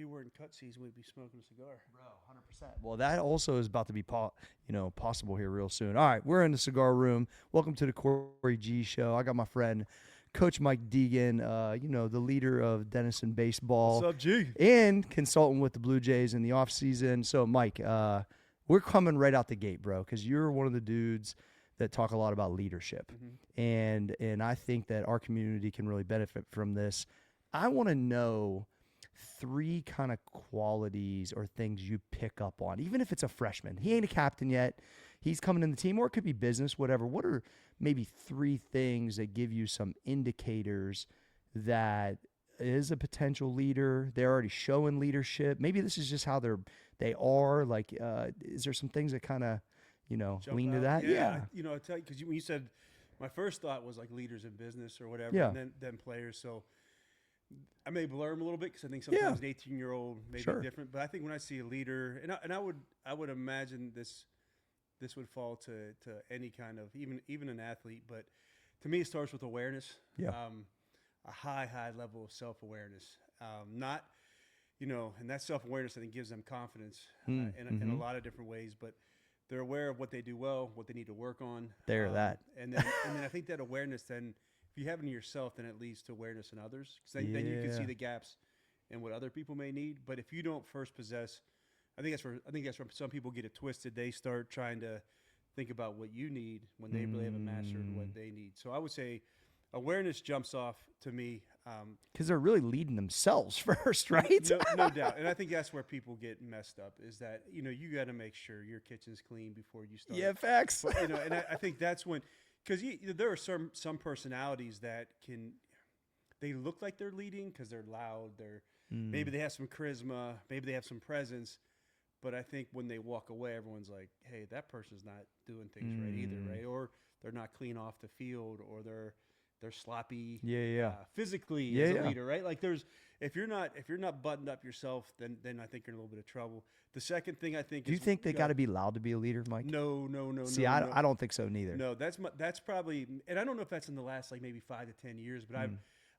you were in cut season, we'd be smoking a cigar. Bro, 100%. Well, that also is about to be possible here real soon. All right, we're in the cigar room. Welcome to the CoryG show. I got my friend Coach Mike Deegan, the leader of Denison baseball. What's up, G? And consultant with the Blue Jays in the offseason. So, Mike, we're coming right out the gate, bro, because you're one of the dudes that talk a lot about leadership. And I think that our community can really benefit from this. I want to know 3 kind of qualities or things you pick up on, even if it's a freshman. He ain't a captain yet. He's coming in the team, or it could be business, whatever. What are maybe 3 things that give you some indicators that is a potential leader? They're already showing leadership. Maybe this is just how they are. Like, is there some things that kind of, lean to that? Yeah. I tell you, because when you said, my first thought was like leaders in business or whatever, and then players. So I may blur them a little bit because I think sometimes an 18-year-old may be different. But I think when I see a leader, and I would imagine this would fall to any kind of even an athlete. But to me, it starts with awareness. Yeah. A high level of self-awareness. Not, and that self-awareness I think gives them confidence in a lot of different ways. But they're aware of what they do well, what they need to work on. That. And then I think that awareness then, if you have it in yourself, then it leads to awareness in others. Because then you can see the gaps in what other people may need. But if you don't first possess, I think that's where some people get it twisted. They start trying to think about what you need when they really haven't mastered what they need. So I would say awareness jumps off to me. Because they're really leading themselves first, right? No doubt. And I think that's where people get messed up is that, you got to make sure your kitchen's clean before you start. Yeah, facts. But, and I think that's when, because there are some personalities that they look like they're leading because they're loud. Maybe they have some charisma. Maybe they have some presence. But I think when they walk away, everyone's like, hey, that person's not doing things right either, right? Or they're not clean off the field, or they're sloppy physically as a leader, right? Like if you're not buttoned up yourself, then I think you're in a little bit of trouble. The second thing I think Do you think they got to be loud to be a leader, Mike? No. See, I don't think so neither. No, that's probably, and I don't know if that's in the last like maybe 5 to 10 years, but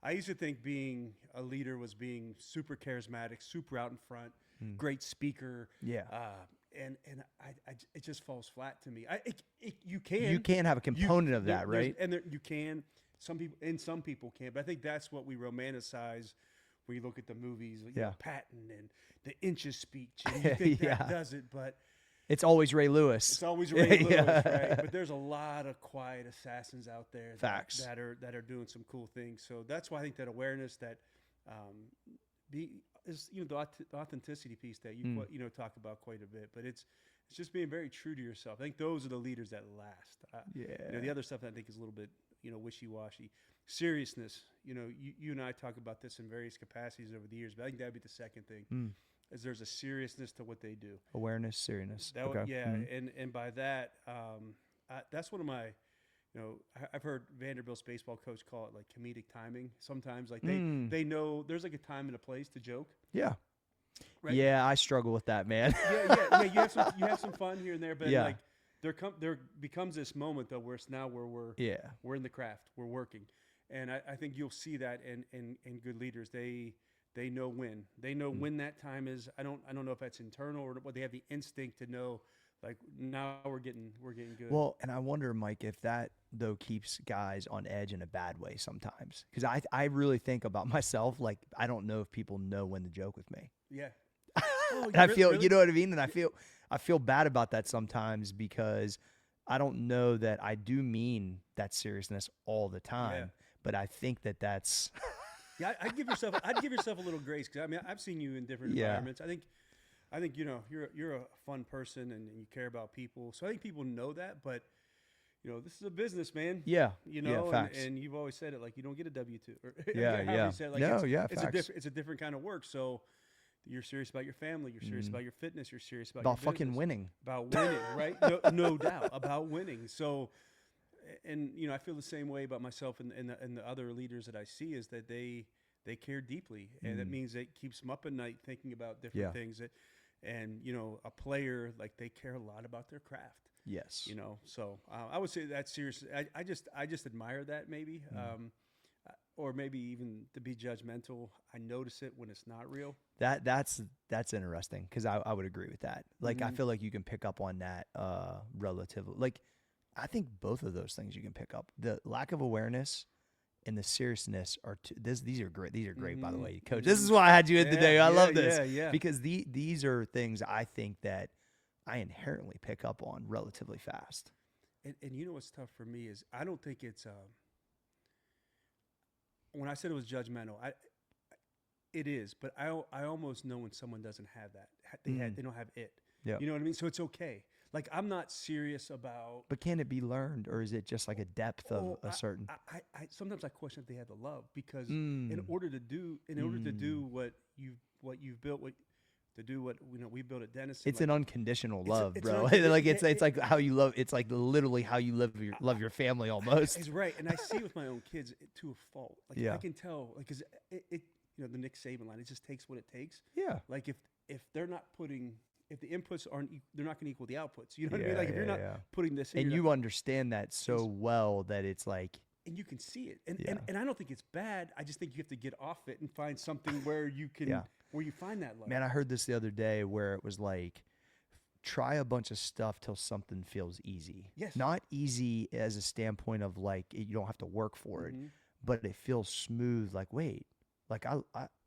I used to think being a leader was being super charismatic, super out in front, great speaker. Yeah. And it just falls flat to me. You can have a component of that, right? And you can. Some people can't, but I think that's what we romanticize when you look at the movies, like Patton and the inches speech. And you think that does it, but it's always Ray Lewis. It's always Ray Lewis, right? But there's a lot of quiet assassins out there that are doing some cool things. So that's why I think that awareness, that is the authenticity piece that you talk about quite a bit. But it's just being very true to yourself. I think those are the leaders that last. The other stuff that I think is a little bit wishy-washy. Seriousness, you and I talk about this in various capacities over the years, but I think that would be the second thing. Is there's a seriousness to what they do. Awareness, seriousness. And by that, that's one of my, I've heard Vanderbilt's baseball coach call it like comedic timing. Sometimes like they know there's like a time and a place to joke. Yeah. Right? Yeah, I struggle with that, man. You have some fun here and there, but like there becomes this moment though where it's now where we're in the craft, we're working, and I think you'll see that in good leaders. They know when. They know when that time is. I don't know if that's internal or what. They have the instinct to know, like, now we're getting good. Well, and I wonder, Mike, if that though keeps guys on edge in a bad way sometimes. Because I really think about myself, like, I don't know if people know when to joke with me. Yeah. And I feel, you know what I mean? And I feel bad about that sometimes because I don't know that I do mean that seriousness all the time. But I think that's. Yeah, I'd give yourself a little grace, because I mean I've seen you in different environments. I think you're a fun person and you care about people. So I think people know that, but this is a business, man. Yeah. Facts. And you've always said it, like, you don't get a W-2. Yeah. It's a different kind of work. So you're serious about your family. You're serious about your fitness. You're serious about your fucking business. winning. About winning, right? No doubt about winning. So. And I feel the same way about myself and the other leaders that I see, is that they care deeply, and that means it keeps them up at night thinking about different things. And a player, like, they care a lot about their craft. Yes. So I would say that's serious. I just admire that maybe. or maybe even to be judgmental. I notice it when it's not real. That's interesting because I would agree with that. Like I feel like you can pick up on that relatively. Like I think both of those things you can pick up. The lack of awareness and the seriousness are these are great. These are great, by the way, Coach. This is why I had you in today. I love this because these are things I think that I inherently pick up on relatively fast. And you know what's tough for me is I don't think it's when I said it was judgmental, it is, but I almost know when someone doesn't have that. They don't have it. Yeah. You know what I mean? So it's okay. Like I'm not serious about. But can it be learned, or is it just like a depth of a certain? I sometimes I question if they have the love because in order to do what you've built, to do what we built at Denison. It's like, an unconditional love, bro. It's like how you love. It's like literally how you love your family almost. It's right, and I see it with my own kids to a fault. Like I can tell, like because it the Nick Saban line. It just takes what it takes. Yeah. Like if they're not putting. If the inputs aren't, they're not going to equal the outputs. You know what I mean? Like if you're not putting this in, and you understand that so well that it's like, and you can see it, and I don't think it's bad. I just think you have to get off it and find something where you can, where you find that love. Man, I heard this the other day where it was like, try a bunch of stuff till something feels easy. Yes. Not easy as a standpoint of like you don't have to work for it, but it feels smooth. Like wait, like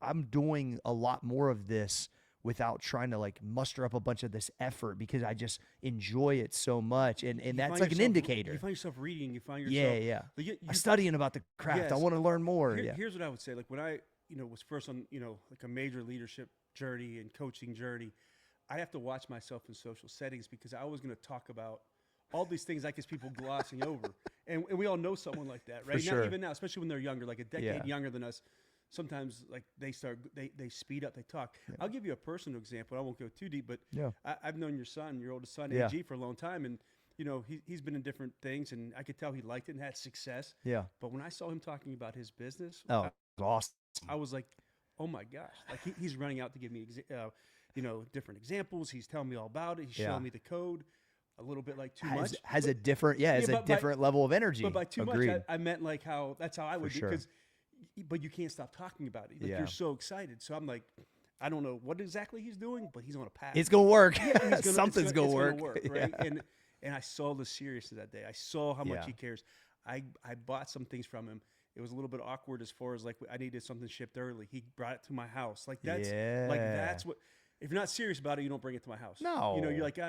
I'm doing a lot more of this without trying to like muster up a bunch of this effort because I just enjoy it so much. And that's like an indicator. You find yourself reading, you find yourself. Like I'm studying about the craft. Yes. I want to learn more. Here's what I would say. Like when I, was first on, like a major leadership journey and coaching journey, I have to watch myself in social settings because I was going to talk about all these things I guess people glossing over. And we all know someone like that, right? Sure. Even now, especially when they're younger, like a decade younger than us. Sometimes like they speed up, they talk. I'll give you a personal example. I won't go too deep, but I've known your oldest son, AG, for a long time. And, he's been in different things and I could tell he liked it and had success. Yeah. But when I saw him talking about his business, awesome. I was like, oh my gosh, like he's running out to give me, different examples. He's telling me all about it. He's showing me the code. A little bit like too much. Has a different, different level of energy. But by too Agreed. much, I meant like that's how I would do because. But you can't stop talking about it. Like you're so excited. So I'm like, I don't know what exactly he's doing, but he's on a path. It's gonna work. Yeah, Something's gonna work. Right? And I saw the seriousness that day. I saw how much he cares. I bought some things from him. It was a little bit awkward as far as like I needed something shipped early. He brought it to my house. Like that's what. If you're not serious about it, you don't bring it to my house. No. You're like,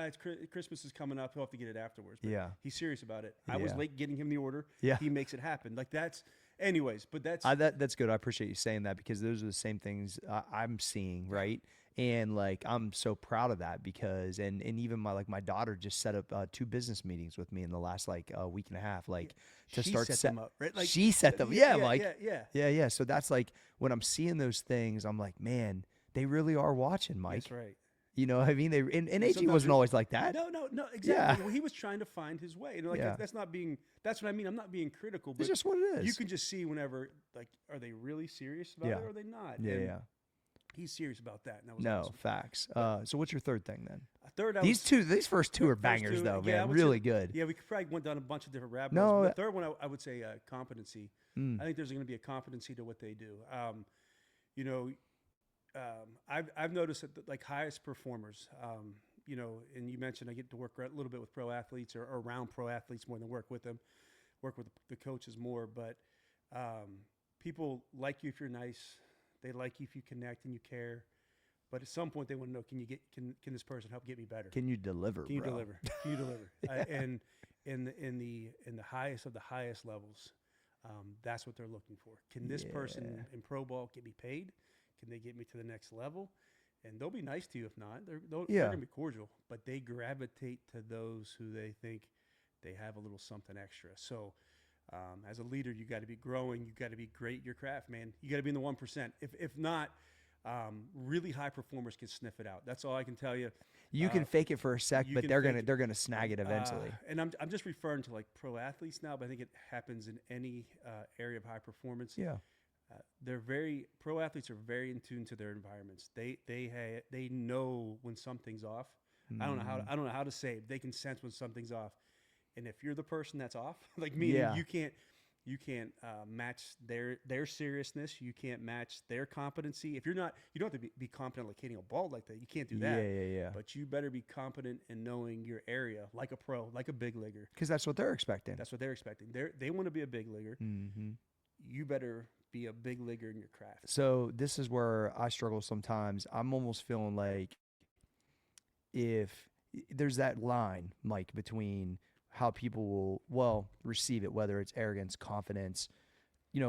Christmas is coming up. He'll have to get it afterwards. But he's serious about it. I was late getting him the order. Yeah. He makes it happen. Like that's. Anyways, but that's good. I appreciate you saying that because those are the same things I'm seeing, right? And like I'm so proud of that because and even my daughter just set up 2 business meetings with me in the last like week and a half, like to she start set them up, right? Like she set them, Mike. Yeah. So that's like when I'm seeing those things, I'm like, man, they really are watching, Mike. That's right. You know what I mean? And AG wasn't always like that. No, exactly. Yeah. Well, he was trying to find his way. That's what I mean. I'm not being critical, but it's just what it is. You can just see whenever, like, are they really serious about it or are they not? Yeah. He's serious about that. And that was awesome. Facts. So what's your third thing then? These first two are bangers though, man. Really good. Yeah, we probably went down a bunch of different rabbit holes. The third one, I would say competency. I think there's going to be a competency to what they do. I've noticed that like highest performers, and you mentioned I get to work a little bit with pro athletes or around pro athletes more than work with them, work with the coaches more. But people like you if you're nice. They like you if you connect and you care. But at some point they want to know, can this person help get me better? Can you deliver? Can you deliver? Can you deliver? And in the highest of the highest levels, that's what they're looking for. Can this person in pro ball get me paid? Can they get me to the next level? And they'll be nice to you if not. They're going to be cordial, but they gravitate to those who they think they have a little something extra. So as a leader, you got to be growing. You got to be great at your craft, man. You got to be in the 1%. If not, really high performers can sniff it out. That's all I can tell you. You can fake it for a sec, but they're gonna snag it eventually. And I'm just referring to like pro athletes now, but I think it happens in any area of high performance. Yeah. Pro athletes are very in tune to their environments. They know when something's off. I don't know how to say it. They can sense when something's off. And if you're the person that's off, like me, you You can't match their seriousness. You can't match their competency. If you're not, you don't have to be competent like hitting a ball like that. You can't do that. Yeah. But you better be competent in knowing your area, like a pro, like a big leaguer. Because that's what they're expecting. That's what they're expecting. They want to be a big leaguer. Mm-hmm. You better be a big leaguer in your craft. So this is where I struggle sometimes. I'm almost feeling like if there's that line, Mike, between how people will, receive it, whether it's arrogance, confidence.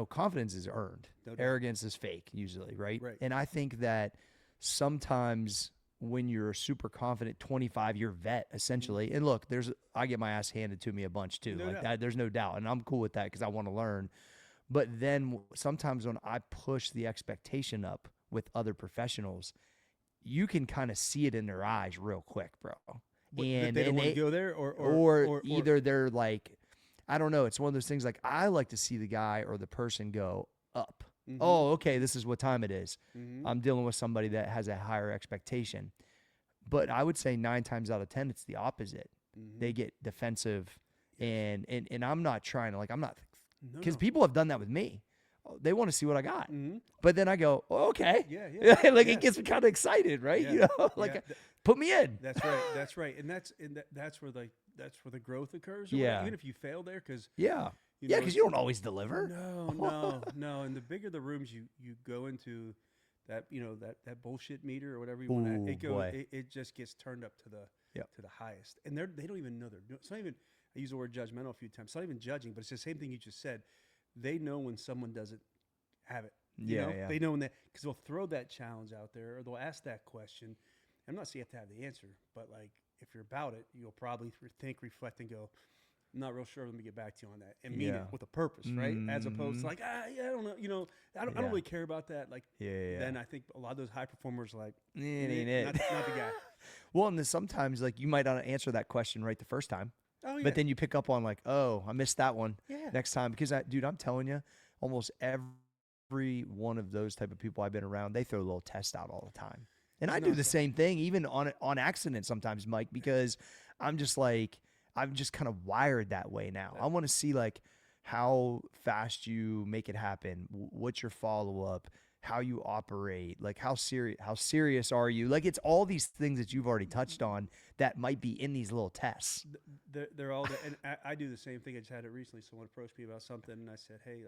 Confidence is earned. No doubt. Arrogance is fake usually, right? Right. And I think that sometimes when you're a super confident 25-year vet, essentially, and look, I get my ass handed to me a bunch too. No doubt. That, there's no doubt. And I'm cool with that because I want to learn. But then sometimes when I push the expectation up with other professionals, you can kind of see it in their eyes real quick, bro. And they don't want to go there, or either they're like, I don't know. It's one of those things like I like to see the guy or the person go up. Mm-hmm. Oh, okay, this is what time it is. Mm-hmm. I'm dealing with somebody that has a higher expectation. But I would say 9 times out of 10, it's the opposite. Mm-hmm. They get defensive, and I'm not trying to I'm not, because people have done that with me. They want to see what I got, but then I go, okay, it gets me kind of excited, right? Put me in. That's right. That's right. And that's where the growth occurs. Yeah. Even if you fail there, because because you don't always deliver. No. And the bigger the rooms you go into, that that bullshit meter or whatever you want to, it just gets turned up to the highest. And they don't even know they're doing. It's not even. I use the word judgmental a few times. It's not even judging, but it's the same thing you just said. They know when someone doesn't have it. They know when that, because they'll throw that challenge out there, or they'll ask that question. I'm not saying you have to have the answer, but if you're about it, you'll probably think, reflect, and go, I'm not real sure. Let me get back to you on that, and mean it with a purpose, right? As opposed to I don't know, I don't really care about that. Then I think a lot of those high performers not the guy. Well, and then sometimes you might not answer that question right the first time. Oh, yeah. But then you pick up on I missed that one next time. Because, dude, I'm telling you, almost every one of those type of people I've been around, they throw a little test out all the time. And I do the same thing, even on accident sometimes, Mike, because I'm just I'm just kind of wired that way now. I want to see how fast you make it happen, what's your follow-up, how you operate, how serious are you? It's all these things that you've already touched on that might be in these little tests. They're all there. And I do the same thing. I just had it recently. Someone approached me about something, and I said, hey,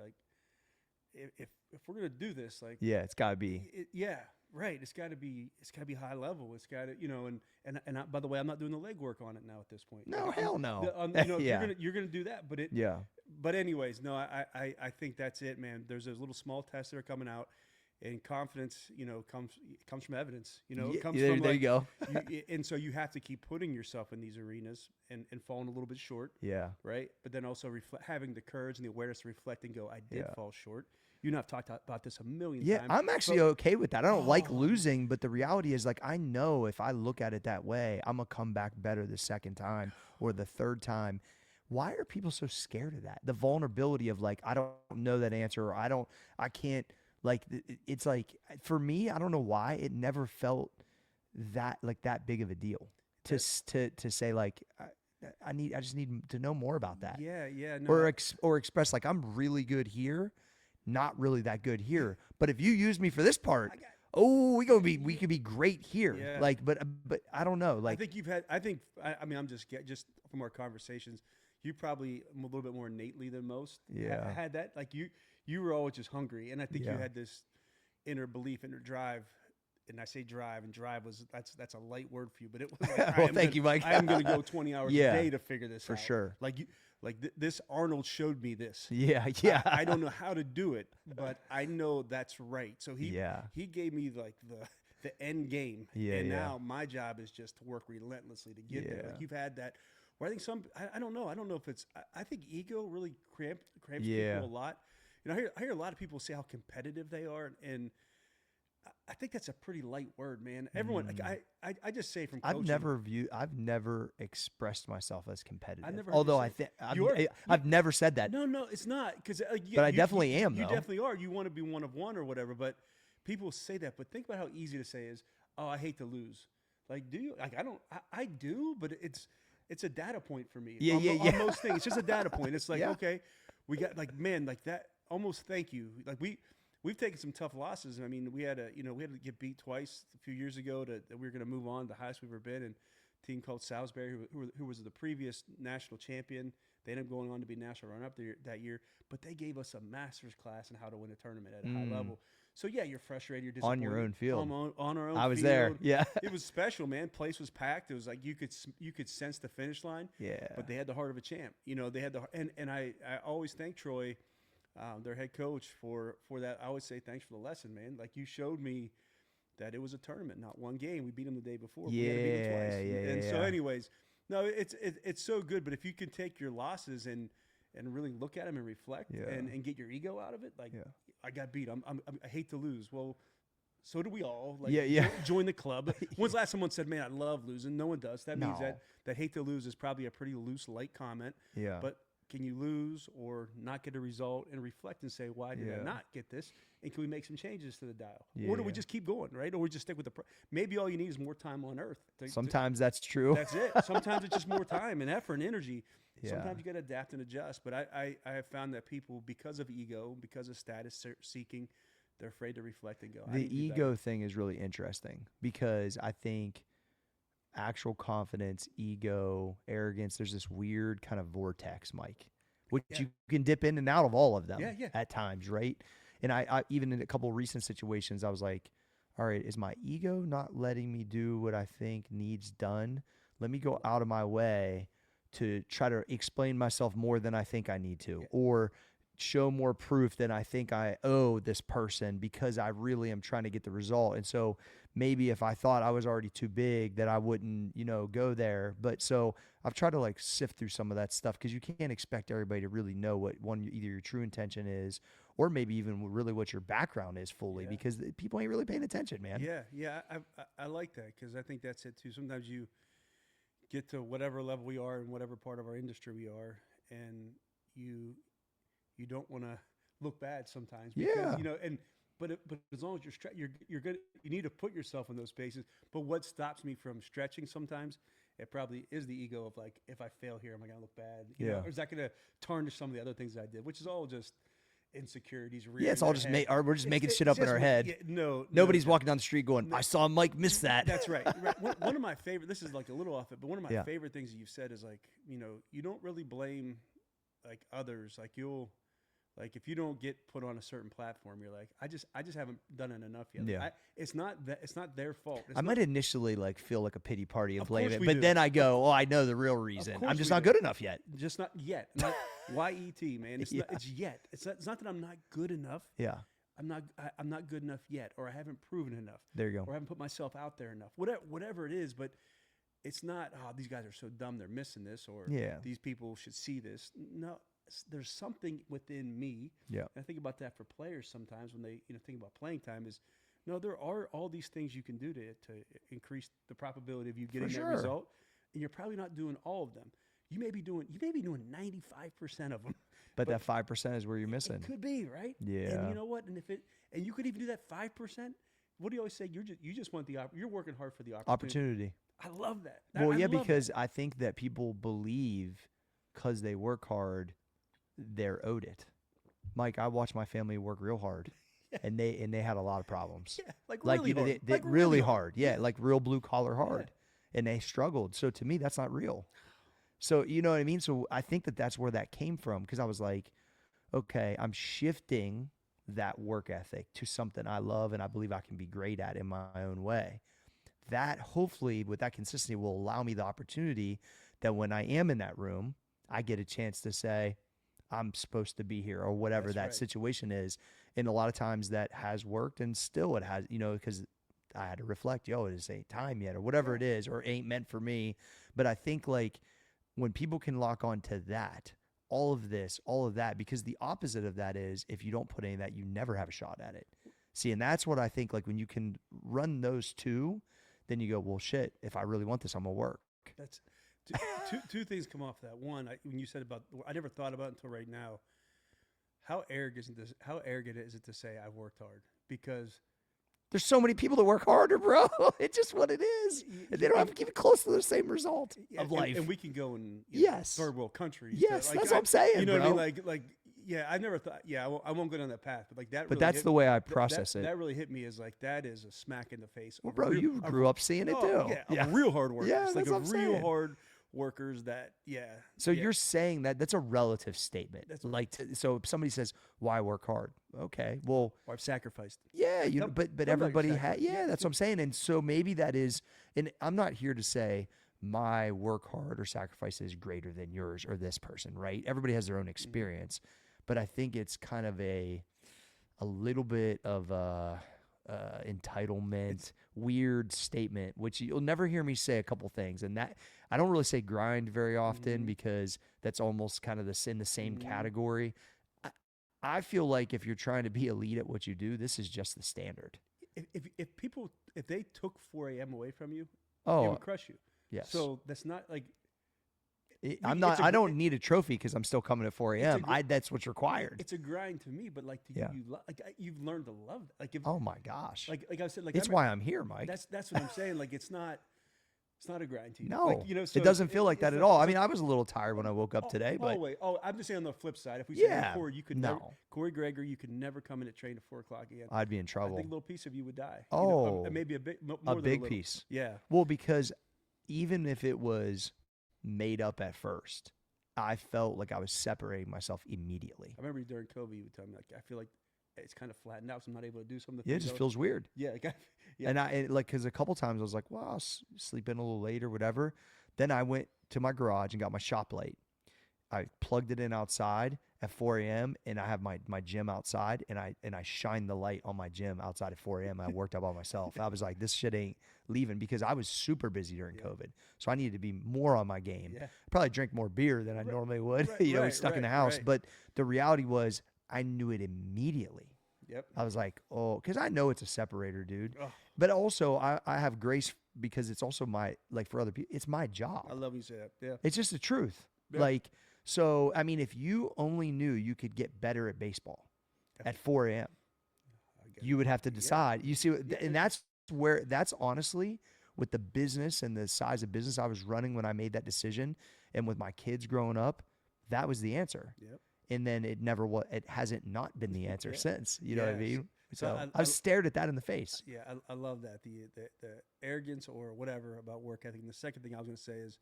if we're gonna do this, it's gotta be. Right. It's gotta be high level. It's gotta, and by the way, I'm not doing the legwork on it now at this point. No, hell no. You're gonna do that, but But anyways, no, I think that's it, man. There's those little small tests that are coming out. And confidence, comes from evidence. It comes from there you go. And so you have to keep putting yourself in these arenas and falling a little bit short. Yeah. Right. But then also having the courage and the awareness to reflect and go, I did fall short. You and I've talked about this a million times. Yeah, I'm actually okay with that. I don't like losing, but the reality is I know if I look at it that way, I'm gonna come back better the second time or the third time. Why are people so scared of that? The vulnerability of I don't know that answer, or I can't. It's for me, I don't know why it never felt that that big of a deal to say I just need to know more about that. Yeah. No, or express I'm really good here, not really that good here. But if you use me for this part, we could be great here. Yeah. But I don't know. I think I'm just from our conversations, you probably a little bit more innately than most. Yeah. Had that you were always just hungry, and I think you had this inner belief, inner drive. And I say drive, and drive that's a light word for you, but it was well, thank you, Mike. I am going to go 20 hours a day to figure this for out. Sure. This Arnold showed me this. Yeah. I don't know how to do it, but I know that's right. So he gave me the end game, and now my job is just to work relentlessly to get there. You've had that. Where I think I don't know if it's. I think ego really cramps people a lot. I hear a lot of people say how competitive they are, and I think that's a pretty light word, man. Everyone, I just say from coaching. I've never expressed myself as competitive. I've never. Although I've never said that. No, it's not because. But I definitely am. You definitely are. You want to be one of one or whatever. But people say that. But think about how easy to say is. Oh, I hate to lose. Do you? I don't. I do, but it's a data point for me. On most things, it's just a data point. It's okay. we got like, man, like that. Almost thank you. Like we've taken some tough losses. I mean, we had to get beat twice a few years ago that we were going to move on, the highest we've ever been. And a team called Salisbury, who was the previous national champion. They ended up going on to be national run-up that year, but they gave us a master's class in how to win a tournament at a high level. So, yeah, you're frustrated. You're disappointed. On your own field. On our own field. I was there. Yeah. It was special, man. Place was packed. It was like you could sense the finish line. Yeah. But they had the heart of a champ. They had and I always thank Troy, their head coach, for that. I always say thanks for the lesson, man. Like, you showed me that it was a tournament, not one game. We beat them the day before. Yeah. We had to beat them twice. Yeah. So, anyways, no, it's so good. But if you can take your losses and really look at them and reflect and get your ego out of it, like, I got beat. I hate to lose. Well, so do we all. Like, join the club. When's the last someone said, man, I love losing? No one does. That means that hate to lose is probably a pretty loose, light comment. Yeah. But can you lose or not get a result and reflect and say, why did I not get this? And can we make some changes to the dial? Or do we just keep going, right? Or we just stick with maybe all you need is more time on Earth. Sometimes that's true. That's it. Sometimes it's just more time and effort and energy. Sometimes you got to adapt and adjust. But I have found that people, because of ego, because of status seeking, they're afraid to reflect and go. The ego thing is really interesting because I think actual confidence, ego, arrogance, there's this weird kind of vortex, Mike, which you can dip in and out of all of them at times, right? And I even in a couple of recent situations, I was like, all right, is my ego not letting me do what I think needs done? Let me go out of my way to try to explain myself more than I think I need to, or show more proof than I think I owe this person because I really am trying to get the result. And so maybe if I thought I was already too big that I wouldn't, go there. But so I've tried to like sift through some of that stuff because you can't expect everybody to really know what either your true intention is or maybe even really what your background is fully because people ain't really paying attention, man. Yeah. I like that because I think that's it too. Sometimes you get to whatever level we are in whatever part of our industry we are, and you don't want to look bad sometimes because but as long as you're good, you need to put yourself in those spaces. But what stops me from stretching sometimes, it probably is the ego of like, if I fail here, am I going to look bad? Or is that going to tarnish some of the other things I did, which is all just insecurities. It's all just we're just making shit up in our head. Nobody's walking down the street going, I saw Mike miss that. That's right. One of my favorite, this is like a little off it, but one of my favorite things that you've said is like, you don't really blame like others. Like if you don't get put on a certain platform, you're like, I just haven't done it enough yet. Yeah. It's not their fault. I might initially like feel like a pity party and blame it, but then I go, I know the real reason. I'm just not good enough yet. Just not yet. Not Y-E-T, man. It's yet. It's not that I'm not good enough. Yeah. I'm not good enough yet, or I haven't proven enough. There you go. Or I haven't put myself out there enough. Whatever it is, but it's not, these guys are so dumb, they're missing this, or these people should see this. No. There's something within me. Yeah. And I think about that for players sometimes when they think about playing time is, no, there are all these things you can do to increase the probability of you getting that result, and you're probably not doing all of them. You may be doing 95% of them. But that 5% is where you're missing. It could be, right? Yeah. And you know what? And you could even do that 5%. What do you always say? You just want you're working hard for the opportunity. I love that. Because I think that people believe because they work hard, they're owed it. Mike, I watched my family work real hard, and they had a lot of problems. Yeah, really hard. Yeah, like real blue collar hard, and they struggled. So to me, that's not real. So you know what I mean. So I think that's where that came from because I was like, okay, I'm shifting that work ethic to something I love and I believe I can be great at in my own way. That hopefully with that consistency will allow me the opportunity that when I am in that room, I get a chance to say, I'm supposed to be here or whatever situation is. And a lot of times that has worked and still it has, because I had to reflect, it just ain't time yet or whatever it is, or ain't meant for me. But I think like when people can lock on to that, all of that, because the opposite of that is if you don't put any of that, you never have a shot at it. See, and that's what I think, like when you can run those two, then you go, well, shit, if I really want this, I'm going to work. That's two things come off that. One, when you said about, I never thought about it until right now. How arrogant is it to say I've worked hard? Because there's so many people that work harder, bro. It's just what it is. And they don't have to keep it close to the same result of life. And we can go in third world countries. Yes, that's what I'm saying. You know what I mean? Like yeah, I never thought. Yeah, I won't go down that path. But like that. But Really that's hit, the way I process it. That really hit me. Is like that is a smack in the face. Well, bro, you grew up seeing it too. Yeah, real hard workers. Yeah, like that's what I'm real saying. hard workers that. Yeah. So yeah. you're saying that's a relative statement. That's like so if somebody says, "Why work hard?" Okay, well, Or I've sacrificed. yeah, Tell me but about everybody your has. sacrifice. Yeah, that's what I'm saying. And so maybe that is. And I'm not here to say my work hard or sacrifice is greater than yours or this person, right? Everybody has their own experience, but I think it's kind of a little bit of entitlement, weird statement, which you'll never hear me say a couple things. And that I don't really say grind very often because that's almost kind of in the same category. I feel like if you're trying to be elite at what you do, this is just the standard. If they took 4 a.m. away from you, it Oh, would crush you. yes. So that's not like I don't need a trophy because I'm still coming at 4 a.m. That's what's required. it's a grind to me, but like to Yeah. you've learned to love that. Like if Oh my gosh. like I said, like It's why I'm here, Mike. that's what I'm saying. Like it's not a grind to you. No, Like, so it doesn't feel like that it's at not- all. I it's mean, I was a little tired when I woke up today, but wait. I'm just saying on the flip side. If we Yeah, say, Cory, you could no. never, Cory Gregory, you could never come in at train at 4 o'clock again. I'd be in I trouble. think a little piece of you would die. Oh, maybe a bit more a than big little. piece. Yeah. Well, because even if it was made up at first, I felt like I was separating myself immediately. I remember during COVID, you would tell me like I feel like it's kind of flattened out, so I'm not able to do some of the Yeah, it things. just feels weird. Yeah, like yeah. And like, because a couple times I was like, well, I'll sleep in a little late or whatever. Then I went to my garage and got my shop light. I plugged it in outside at 4 a.m. and I have my gym outside and I shined the light on my gym outside at 4 a.m. I worked out by myself. I was like, this shit ain't leaving because I was super busy during COVID. So I needed to be more on my game. Yeah. Probably drink more beer than I normally would, stuck in the house. Right. But the reality was I knew it immediately. Yep. I was like, oh, because I know it's a separator, dude. Oh. But also I have grace because it's also like for other people, it's my job. I love you say that. Yeah. It's just the truth. Yeah. Like, so, I mean, if you only knew you could get better at baseball at 4 a.m., you would have to decide. You see, and that's honestly with the business and the size of business I was running when I made that decision and with my kids growing up, that was the answer. Yep. And then it hasn't not been the answer since, you know what I mean? So So I've stared at that in the face. Yeah, I love that the arrogance or whatever about work ethic. And the second thing I was going to say is,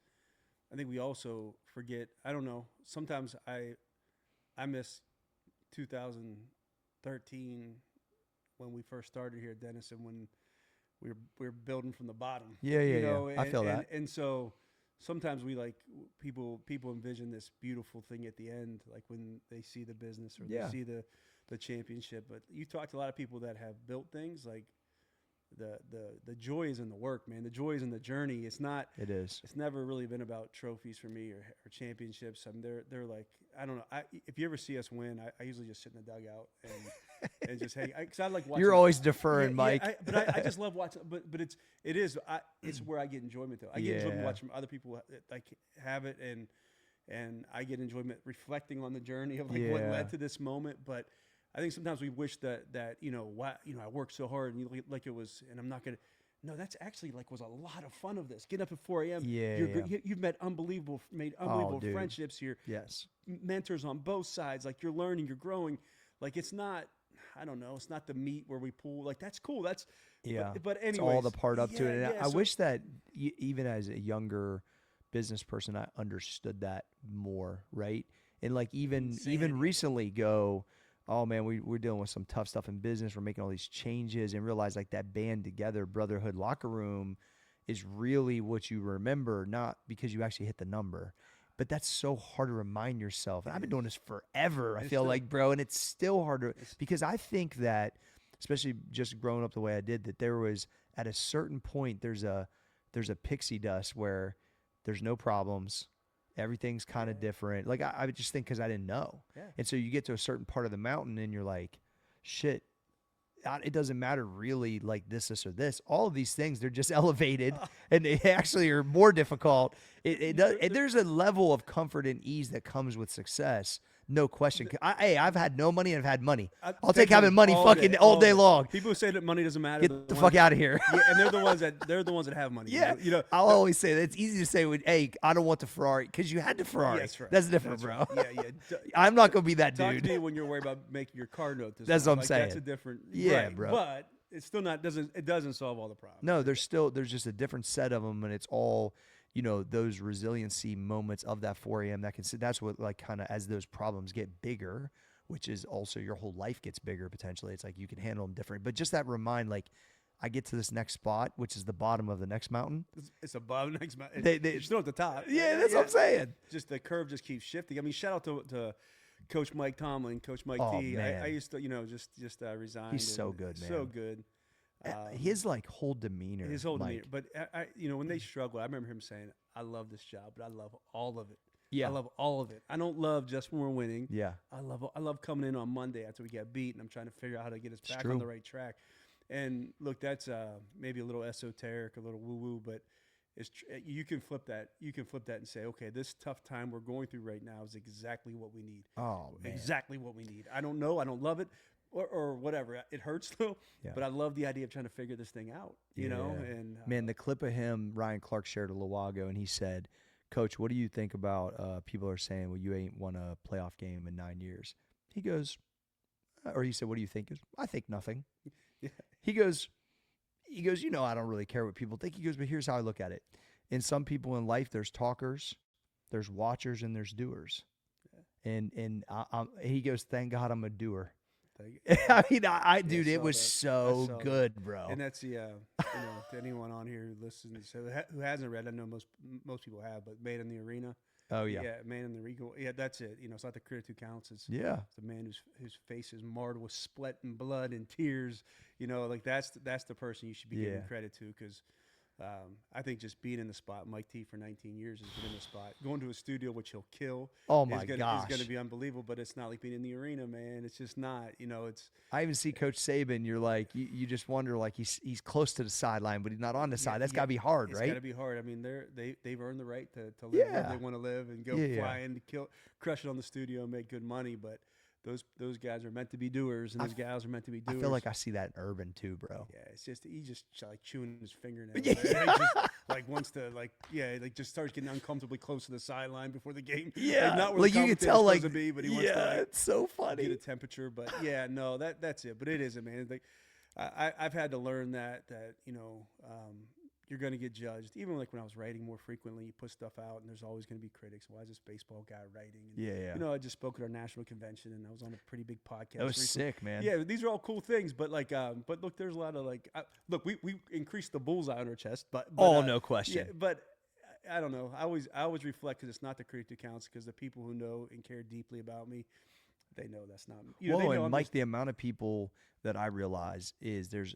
I think we also forget. I don't know. Sometimes I miss 2013 when we first started here at Denison when we were building from the bottom. Yeah, you know, I feel that. And so sometimes we like people envision this beautiful thing at the end, like when they see the business or they see the championship. But you talk to a lot of people that have built things, like the joy is in the work, man. The joy is in the journey. It's not. It is. It's never really been about trophies for me or championships. I mean, they're like, I don't know. If you ever see us win, I usually just sit in the dugout and just hang. Because I like watching. You're always deferring, Mike. But I just love watching. But it's where I get enjoyment though. I get enjoyment watching other people like have it, and I get enjoyment reflecting on the journey of like what led to this moment. But I think sometimes we wish that I worked so hard and like it was, and I'm not gonna. No, that's actually like was a lot of fun of this. Getting up at 4 a.m. You've made unbelievable friendships here. Yes. Mentors on both sides. Like you're learning, you're growing. Like it's not. I don't know. It's not the meat where we pull. Like that's cool. That's But anyways, it's all the part up to it. And I so, wish that even as a younger business person, I understood that more, right? And like even recently go, oh man, we're dealing with some tough stuff in business. We're making all these changes and realize like that band together, brotherhood locker room is really what you remember, not because you actually hit the number. But that's so hard to remind yourself. And I've been doing this forever, I feel like, bro. And it's still hard to, because I think that, especially just growing up the way I did, that there was at a certain point, there's a pixie dust where there's no problems. Everything's kind of different. Like I would just think because I didn't know. Yeah. And so you get to a certain part of the mountain and you're like, shit, it doesn't matter really like this or this. All of these things, they're just elevated and they actually are more difficult. There's a level of comfort and ease that comes with success No question. Hey, I've had no money and I've had money. I'll Take take having money fucking all day long. People who say that money doesn't matter. Get the fuck out of here. Yeah, and they're the ones that have money. Yeah, you know. I'll always say that it's easy to say, "Hey, I don't want the Ferrari," because you had the Ferrari. Yeah, that's right. That's different, That's bro. right. Yeah. I'm not gonna be that Talk dude. to me when you're worried about making your car note. That's what I'm saying. That's a different. Yeah, right, bro. But it's still not doesn't solve all the problems. No, there's just a different set of them, and it's all, those resiliency moments of that 4 a.m. That's what, like, kind of, as those problems get bigger, which is also your whole life gets bigger potentially. It's like you can handle them different. But just that like, I get to this next spot, which is the bottom of the next mountain. It's the bottom of the next mountain. They It's still at the top. Yeah, that's what I'm saying. Just the curve just keeps shifting. I mean, shout out to Coach Mike Tomlin, Coach Mike T. Man. I used to, just resigned. He's so good, man. So good. His like whole demeanor. His whole demeanor. But I when they struggle, I remember him saying, "I love this job, but I love all of it. Yeah, I love all of it. I don't love just when we're winning. Yeah, I love coming in on Monday after we get beat, and I'm trying to figure out how to get us back true. on the right track." And look, that's maybe a little esoteric, a little woo-woo, but you can flip that. You can flip that and say, okay, this tough time we're going through right now is exactly what we need. Oh, man. Exactly what we need. I don't know. I don't love it. Or whatever. It hurts though, but I love the idea of trying to figure this thing out, you know? And man, the clip of him, Ryan Clark shared a little while ago, and he said, "Coach, what do you think about people are saying, well, you ain't won a playoff game in 9 years?" He goes, or he said, "What do you think?" He goes, "I think nothing." Yeah. He goes, I don't really care what people think. He goes, but here's how I look at it. In some people in life, there's talkers, there's watchers, and there's doers. Yeah. And he goes, thank God I'm a doer. I mean, dude, it was so good, bro. And that's the, to anyone on here who listens, who hasn't read, I know most people have, but Made in the Arena. Oh, yeah. Yeah, Man in the Arena. Yeah, that's it. It's not the critic who counts. It's the man whose face is marred with sweat and blood and tears. Like that's the person you should be giving credit to, because I think just being in the spot, Mike T for 19 years has been in the spot. Going to a studio, which he'll kill. Oh my gosh, is going to be unbelievable. But it's not like being in the arena, man. It's just not. It's. I even see Coach Saban. You're like, you just wonder, like he's close to the sideline, but he's not on the side. That's got to be hard, right? It's got to be hard. I mean, they've earned the right to live where they want to live and go fly in to crush it on the studio and make good money, but. Those guys are meant to be doers, and those gals are meant to be doers. I feel like I see that in Urban too, bro. Yeah, it's just he's just like chewing his fingernails. Yeah. He just like wants to just starts getting uncomfortably close to the sideline before the game. Yeah, like, not where the you can tell like to be, but he wants to, it's so funny. Get a temperature, but no, that's it. But it isn't, man. Like I've had to learn that you're going to get judged. Even like when I was writing more frequently, you put stuff out, and there's always going to be critics. Why is this baseball guy writing? And, I just spoke at our national convention, and I was on a pretty big podcast. That was sick, man. Yeah, these are all cool things, but look, there's a lot of we increased the bullseye on our chest, but no question. Yeah, but I don't know. I always reflect, because it's not the critic who counts, because the people who know and care deeply about me, they know that's not me. And Mike, the amount of people that I realize is there's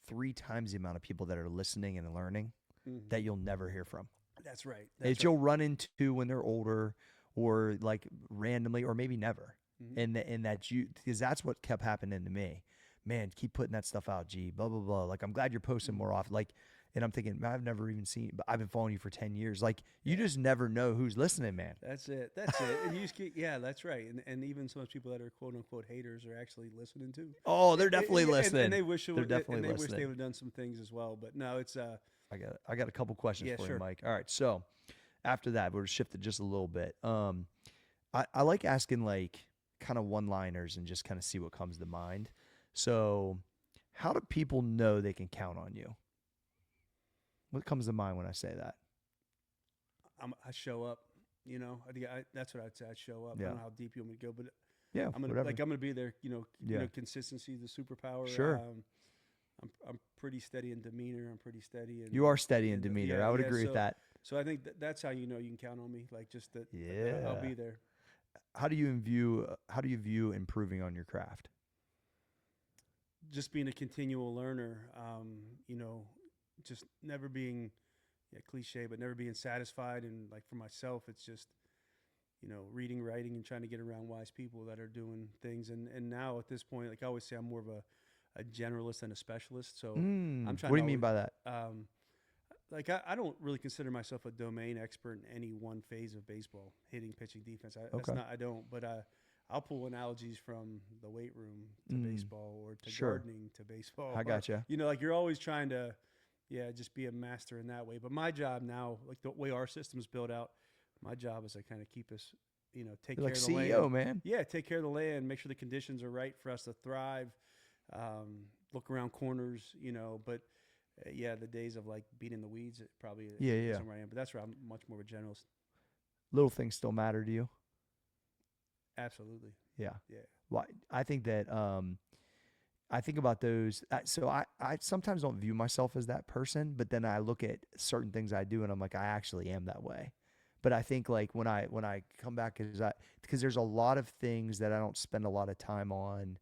3 times the amount of people that are listening and learning that you'll never hear from. That's right. You'll run into when they're older, or like randomly, or maybe never. And because that's what kept happening to me. Man, keep putting that stuff out, G, blah, blah, blah. Like, I'm glad you're posting more often. Like, and I'm thinking, I've never even seen, but I've been following you for 10 years. Like, you just never know who's listening, man. That's it. And you just that's right. And even some of those people that are quote unquote haters are actually listening too. Oh, they're definitely listening. And they wish they wish they would have done some things as well. But no, it's I got a couple questions for you, Mike. All right. So after that, we're shifted just a little bit. I like asking like kind of one-liners and just kind of see what comes to mind. So how do people know they can count on you? What comes to mind when I say that? I show up. I think that's what I'd say. I show up. Yeah. I don't know how deep you want me to go, but I'm gonna be there. Consistency is the superpower. Sure. I'm pretty steady in demeanor. I'm pretty steady. You are steady in demeanor. I would agree with that. So I think that's how you can count on me. Like just that. Yeah. I'll be there. How do you view improving on your craft? Just being a continual learner. Just never being cliche, but never being satisfied. And like for myself, it's just, reading, writing, and trying to get around wise people that are doing things. And now at this point, like I always say, I'm more of a generalist than a specialist. So I'm trying. What do you mean by that? I don't really consider myself a domain expert in any one phase of baseball, hitting, pitching, defense. I don't. But I'll pull analogies from the weight room to baseball, or to Sure. gardening to baseball. I gotcha. You know, like you're always trying to, just be a master in that way. But my job now, like the way our system's built out, my job is to kind of keep us, take You're care like of the CEO, land. man. Yeah, take care of the land, make sure the conditions are right for us to thrive. Look around corners, but the days of like being in the weeds, it probably isn't where I am. But that's where I'm much more of a generalist. Little things still matter to you. Absolutely. Yeah. Yeah. Well, I think that I think about those. So I sometimes don't view myself as that person, but then I look at certain things I do and I'm like, I actually am that way. But I think like when I come back, because there's a lot of things that I don't spend a lot of time on,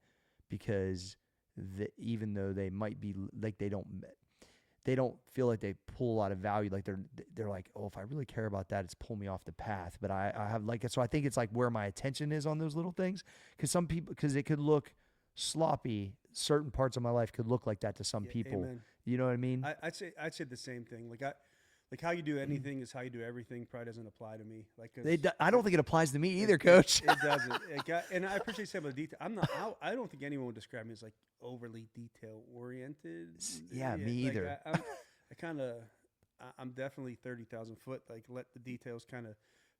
because even though they might be like, they don't feel like they pull a lot of value. Like they're like, oh, if I really care about that, it's pull me off the path. But I have like, so I think it's like where my attention is on those little things. Because it could look sloppy. Certain parts of my life could look like that to some people. Amen. You know what I mean? I'd say the same thing. Like how you do anything is how you do everything. Probably doesn't apply to me. I don't think it applies to me either, Coach. It doesn't. And I appreciate some of the detail. I don't think anyone would describe me as like overly detail oriented. Yeah, me either. I'm definitely 30,000 foot. Like let the details kind of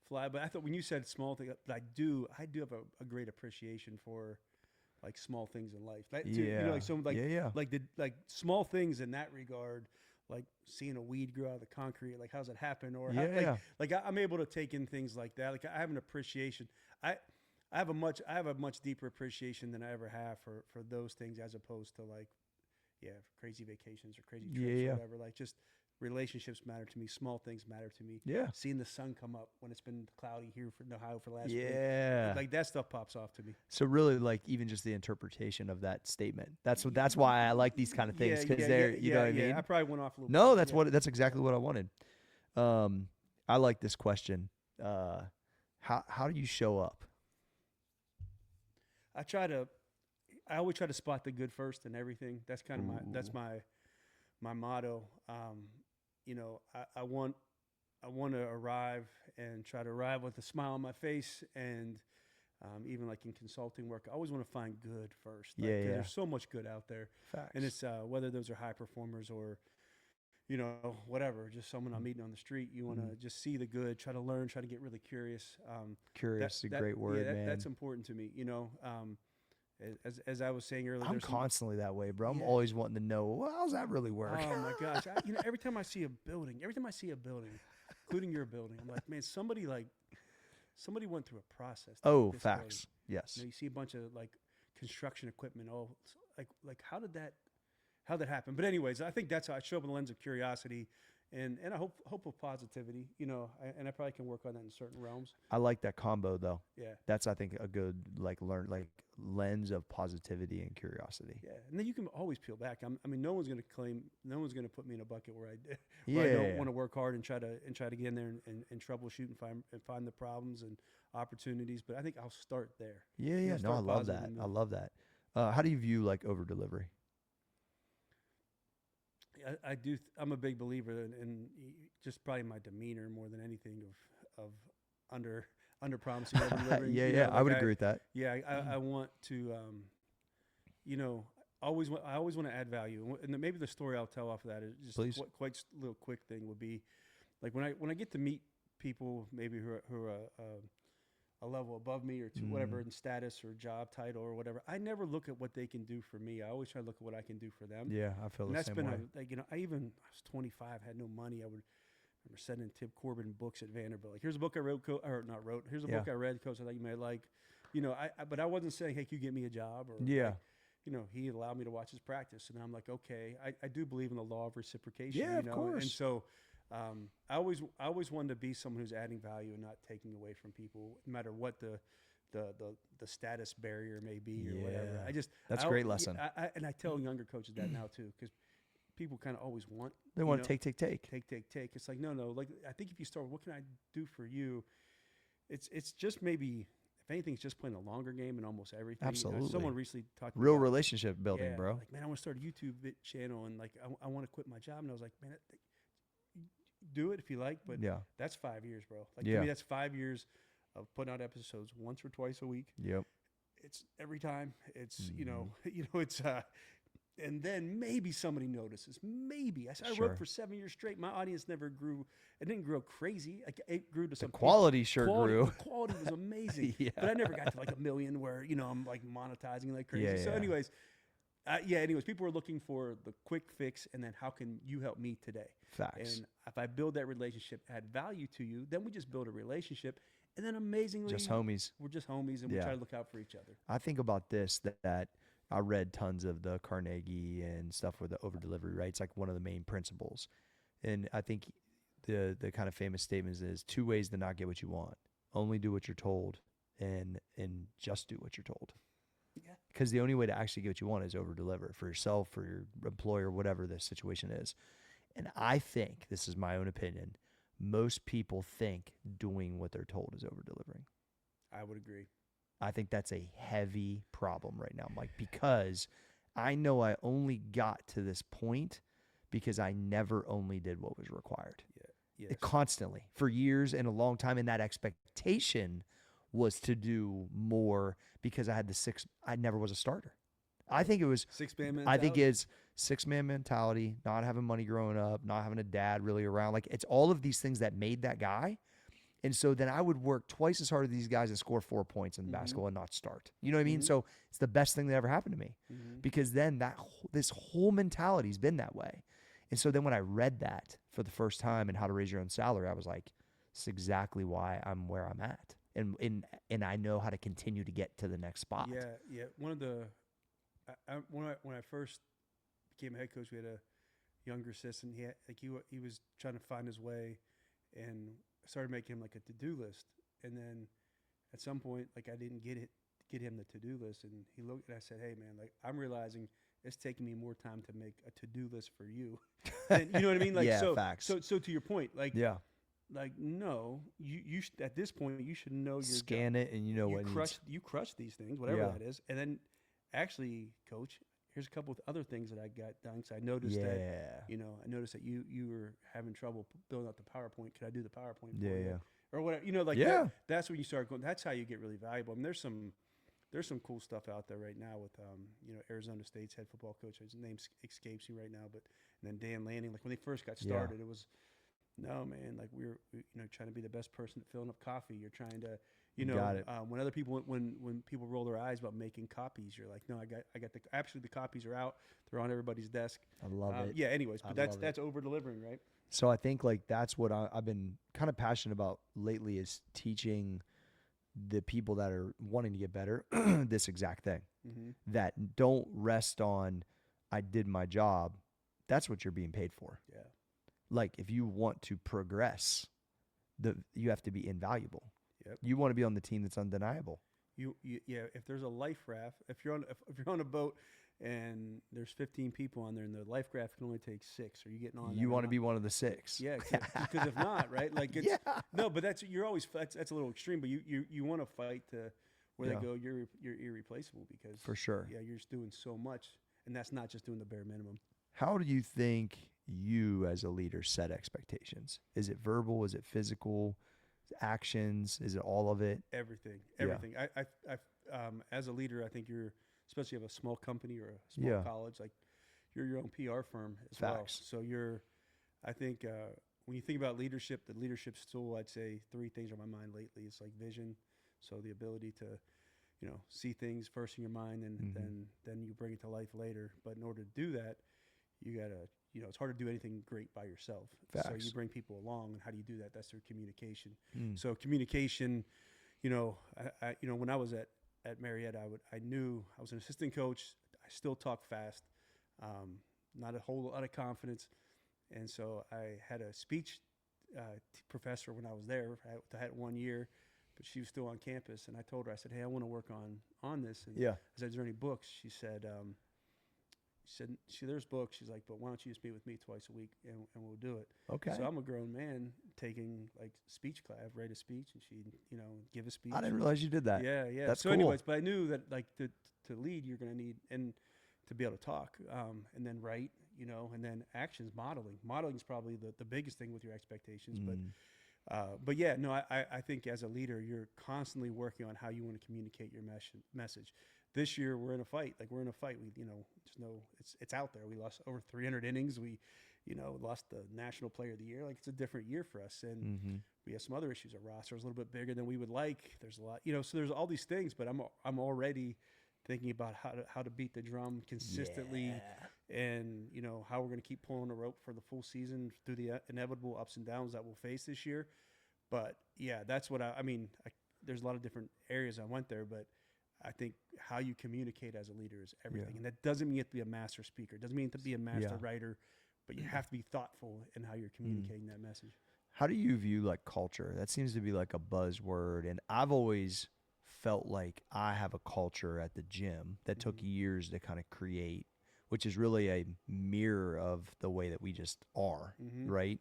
fly. But I thought when you said small thing, I do have a great appreciation for like small things in life. Like small things in that regard. Like seeing a weed grow out of the concrete, like how's it happen? Or I'm able to take in things like that. Like I have an appreciation. I have a much deeper appreciation than I ever have for those things, as opposed to like, for crazy vacations or crazy trips or whatever. Like just relationships matter to me. Small things matter to me. Yeah. Seeing the sun come up when it's been cloudy here in Ohio for the last week. Like that stuff pops off to me. So really, like even just the interpretation of that statement. That's why I like these kind of things, because you know what I mean? I probably went off a little bit. No, that's exactly what I wanted. I like this question. How do you show up? I always try to spot the good first in everything. That's kind of my motto. I want to arrive and try to arrive with a smile on my face, and even like in consulting work, I always want to find good first. There's so much good out there. Facts. And it's whether those are high performers or whatever, just someone I'm meeting on the street. You want to just see the good, try to learn, try to get really curious. Curious is a great word, man. That's important to me. As I was saying earlier, I'm constantly that way, bro. I'm always wanting to know, well, how's that really work? Oh my gosh! Every time I see a building, including your building, I'm like, man, somebody went through a process. Oh, facts. Building. Yes. You see a bunch of like construction equipment. Oh, like how did that happen? But anyways, I think that's how I show up in the lens of curiosity. And I hope of positivity, and I probably can work on that in certain realms. I like that combo though. Yeah. That's, I think, a good lens of positivity and curiosity. Yeah. And then you can always peel back. No one's going to put me in a bucket where I don't want to work hard and try to get in there and troubleshoot and find the problems and opportunities. But I think I'll start there. Yeah. No, I love that. I love that. How do you view like over delivery? I do. I'm a big believer in just probably my demeanor more than anything of under promising, over delivering. I would agree with that. Yeah, I want to, I always want to add value, and maybe the story I'll tell off of that is just quite a little quick thing would be, like when I get to meet people maybe who are a level above me or whatever in status or job title or whatever, I never look at what they can do for me. I always try to look at what I can do for them. Yeah, I feel the same way. I was 25, had no money. I would remember sending Tim Corbin books at Vanderbilt. Like, here's a book I wrote, here's a book I read, Coach, I thought you might like. But I wasn't saying, hey, can you get me a job? Or he allowed me to watch his practice. And I'm like, okay, I do believe in the law of reciprocation. Yeah, of course. And so I always wanted to be someone who's adding value and not taking away from people, no matter what the status barrier may be or whatever. That's a great lesson. And I tell younger coaches that now too, because people kind of always want. They want to take. Take. It's like, no. Like, I think if you start, what can I do for you? It's just maybe, if anything, it's just playing a longer game in almost everything. Absolutely. Someone recently talked real about relationship building, bro. Like, man, I want to start a YouTube channel, and like, I want to quit my job. And I was like, man, do it if you like, but that's 5 years, bro. Like, to me, that's 5 years of putting out episodes once or twice a week. Yep. it's every time it's, Mm-hmm. it's, and then maybe somebody notices. Maybe I Sure. wrote for 7 years straight. My audience never grew. It didn't grow crazy. Like, it grew to The some quality sure grew. The quality was amazing, Yeah. but I never got to like 1 million where I'm like monetizing like crazy. Yeah, So, yeah. anyways, people are looking for the quick fix, and then how can you help me today? Facts. And if I build that relationship, add value to you, then we just build a relationship, and then amazingly, Just homies. we're just homies, and we Yeah. try to look out for each other. I think about this that I read tons of the Carnegie and stuff with the over delivery, right? It's like one of the main principles. And I think the kind of famous statement is 2 ways to not get what you want. Only do what you're told and just do what you're told. Yeah. Because the only way to actually get what you want is over deliver for yourself, for your employer, whatever the situation is. And I think, this is my own opinion, most people think doing what they're told is over delivering. I would agree. I think that's a heavy problem right now, Mike, because I know I only got to this point because I never only did what was required. Yeah. Yes. Constantly for years and a long time. And that expectation was to do more because I never was a starter. I think it was 6-man mentality. I think it's 6-man mentality, not having money growing up, not having a dad really around. Like, it's all of these things that made that guy. And so then I would work twice as hard as these guys and score 4 points in basketball and not start. You know what I mean? Mhm. So it's the best thing that ever happened to me because then this whole mentality's been that way. And so then when I read that for the first time and How to Raise Your Own Salary, I was like, it's exactly why I'm where I'm at. And I know how to continue to get to the next spot. Yeah. One of the when I first became a head coach, we had a younger assistant. He was trying to find his way, and I started making him like a to-do list. And then at some point, like, I didn't get him the to-do list, and he looked and I said, "Hey man, like, I'm realizing it's taking me more time to make a to-do list for you." And you know what I mean? Like, Yeah, facts. So to your point, like, Yeah. like, no, you at this point you should know your Scan it and you know what you crush these things, whatever Yeah. that is, and then actually, coach, here's a couple of other things that I got done. So I noticed that I noticed that you were having trouble building out the PowerPoint. Could I do the PowerPoint for you? Or whatever, like that's when you start going. That's how you get really valuable. I mean, there's some cool stuff out there right now with Arizona State's head football coach. His name escapes me right now, but and then Dan Lanning. Like, when they first got started, it was, no man, like, we're trying to be the best person at filling up coffee. You're trying to Got it. when other people when people roll their eyes about making copies, you're like, no, I got the copies are out. They're on everybody's desk. I love it. Yeah. Anyways, but that's over delivering, right? So I think, like, that's what I've been kind of passionate about lately, is teaching the people that are wanting to get better this exact thing. That don't rest on, I did my job. That's what you're being paid for. Yeah. Like, if you want to progress, you have to be invaluable. Yep. You want to be on the team that's undeniable. If there's a life raft, if you're on a boat and there's 15 people on there and the life raft can only take 6, are you getting on? You want to be one of the 6. Yeah, because if not, right? Like, it's, no, but that's a little extreme. But you want to fight to where they go, you're irreplaceable, because For sure. Yeah, you're just doing so much, and that's not just doing the bare minimum. How do you think you as a leader set expectations? Is it verbal? Is it physical? Actions? Is it all of it? Everything. I as a leader, I think especially if a small company or a small college, like, you're your own PR firm as well. So I think when you think about leadership, the leadership tool, I'd say 3 things are on my mind lately. It's like vision, so the ability to, see things first in your mind, and then you bring it to life later. But in order to do that, you gotta, it's hard to do anything great by yourself. Facts. So you bring people along, and how do you do that? That's through communication. So communication, when I was at Marietta, I knew I was an assistant coach. I still talk fast, not a whole lot of confidence. And so I had a speech professor when I was there. I had 1 year, but she was still on campus. And I told her, I said, hey, I want to work on this. And I said, is there any books? She said, there's books. She's like, but why don't you just meet with me twice a week and we'll do it. Okay. So I'm a grown man taking, like, speech class. I've read a speech, and she, give a speech. I didn't realize you did that. Yeah. That's so cool. anyways, but I knew that, like, to lead, you're going to need, and to be able to talk, and then write, and then actions, modeling. Modeling is probably the biggest thing with your expectations. But yeah, no, I think as a leader, you're constantly working on how you want to communicate your message. This year, we're in a fight. Like we're in a fight. There's no, it's out there. We lost over 300 innings. We, lost the National Player of the Year. Like it's a different year for us, and we have some other issues. Our roster is a little bit bigger than we would like. There's a lot, so there's all these things. But I'm already thinking about how to beat the drum consistently, and how we're going to keep pulling the rope for the full season through the inevitable ups and downs that we'll face this year. But yeah, that's what I mean. There's a lot of different areas I went there, but I think how you communicate as a leader is everything. And that doesn't mean you have to be a master speaker. It doesn't mean you have to be a master writer, but you have to be thoughtful in how you're communicating that message. How do you view like culture? That seems to be like a buzzword. And I've always felt like I have a culture at the gym that took years to kind of create, which is really a mirror of the way that we just are, right?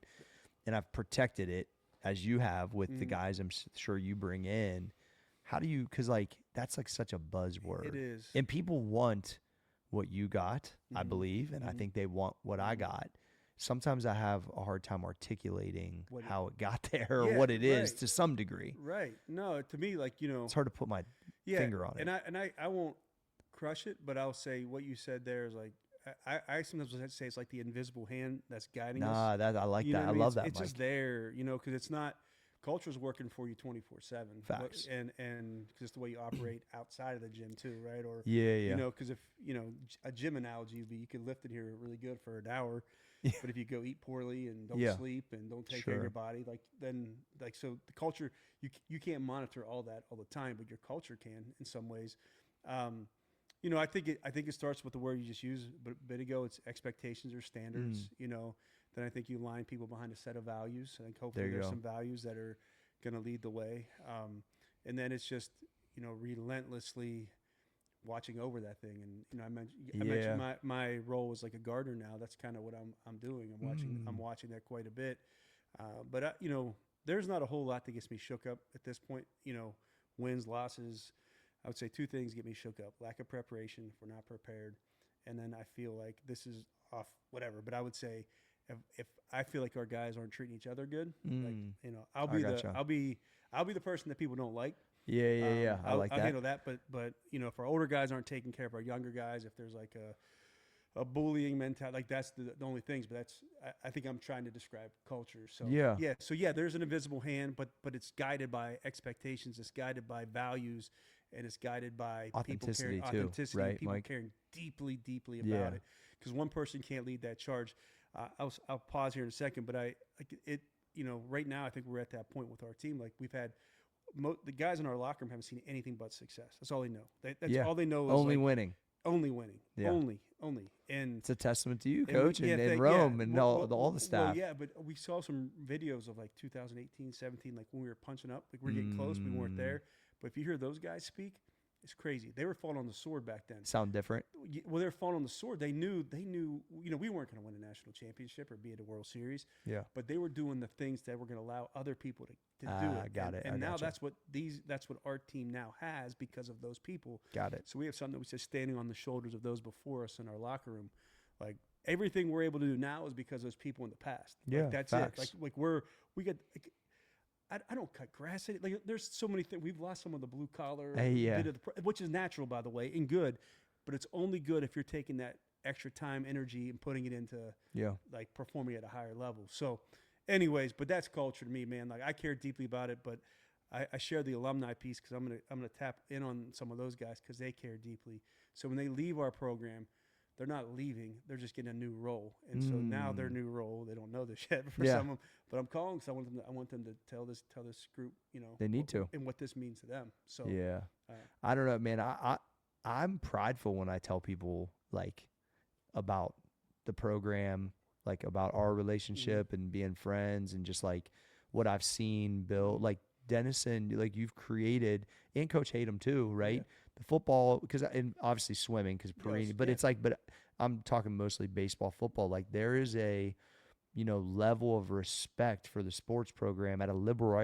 And I've protected it as you have with the guys I'm sure you bring in. How do you, because like that's like such a buzzword. It is. And people want what you got, I believe, and I think they want what I got. Sometimes I have a hard time articulating how it got there or what it is to some degree. Right. No, to me, like, it's hard to put my finger on it. And I won't crush it, but I'll say what you said there is like, I sometimes say it's like the invisible hand that's guiding us. I like that. I love that. It's just there, because it's not, culture's working for you 24/7. Facts. And because it's the way you operate outside of the gym too, right? Or because if a gym analogy would be you can lift in here really good for an hour, but if you go eat poorly and don't sleep and don't take care of your body, so the culture you can't monitor all that all the time, but your culture can in some ways. I think it starts with the word you just used a bit ago. It's expectations or standards. Then I think you line people behind a set of values. I think hopefully there's some values that are going to lead the way. And then it's just, relentlessly watching over that thing. And, I mentioned my role is like a gardener now. That's kind of what I'm doing. I'm watching that quite a bit. But there's not a whole lot that gets me shook up at this point. Wins, losses. I would say two things get me shook up: lack of preparation, if we're not prepared, and then I feel like this is off, whatever. But I would say, if I feel like our guys aren't treating each other good, I'll be the person that people don't like. Yeah. I like that. I'll handle that. But if our older guys aren't taking care of our younger guys, if there's like a bullying mentality, like that's the only things. But I think I'm trying to describe culture. So there's an invisible hand, but it's guided by expectations. It's guided by values, and it's guided by authenticity people right, people Mike? caring deeply about it. Because one person can't lead that charge. I'll pause here in a second, but right now I think we're at that point with our team. Like we've had the guys in our locker room haven't seen anything but success. That's all they know. That's all they know is only winning. Only winning. Yeah. Only. And it's a testament to you, Coach, and Rome and all the staff. Well, but we saw some videos of like 2018, 17, like when we were punching up, like we're getting close. We weren't there. But if you hear those guys speak, it's crazy. They were falling on the sword back then. Sound different? Well, they were falling on the sword. They knew, we weren't going to win a national championship or be at a World Series. Yeah. But they were doing the things that were going to allow other people to do it. Got it. And now that's what our team now has because of those people. Got it. So we have something that we say standing on the shoulders of those before us in our locker room. Like everything we're able to do now is because of those people in the past. Yeah. Like, that's facts. it. Like we get. I don't cut grass. Like there's so many things. We've lost some of the blue collar, bit of which is natural, by the way, and good. But it's only good if you're taking that extra time, energy, and putting it into like performing at a higher level. So, anyways, but that's culture to me, man. Like I care deeply about it, but I share the alumni piece because I'm gonna tap in on some of those guys because they care deeply. So when they leave our program, they're not leaving. They're just getting a new role. And so now their new role, they don't know this yet for some of them, but I'm calling because I want them to tell this group, they need to, and what this means to them. So I don't know, man. I'm prideful when I tell people like about the program, like about our relationship and being friends and just like what I've seen build, like Dennison, like you've created, and Coach Hatem too, right? Yeah. The football, and obviously swimming because Perini, but it's like, but I'm talking mostly baseball, football. Like there is a, level of respect for the sports program at a liberal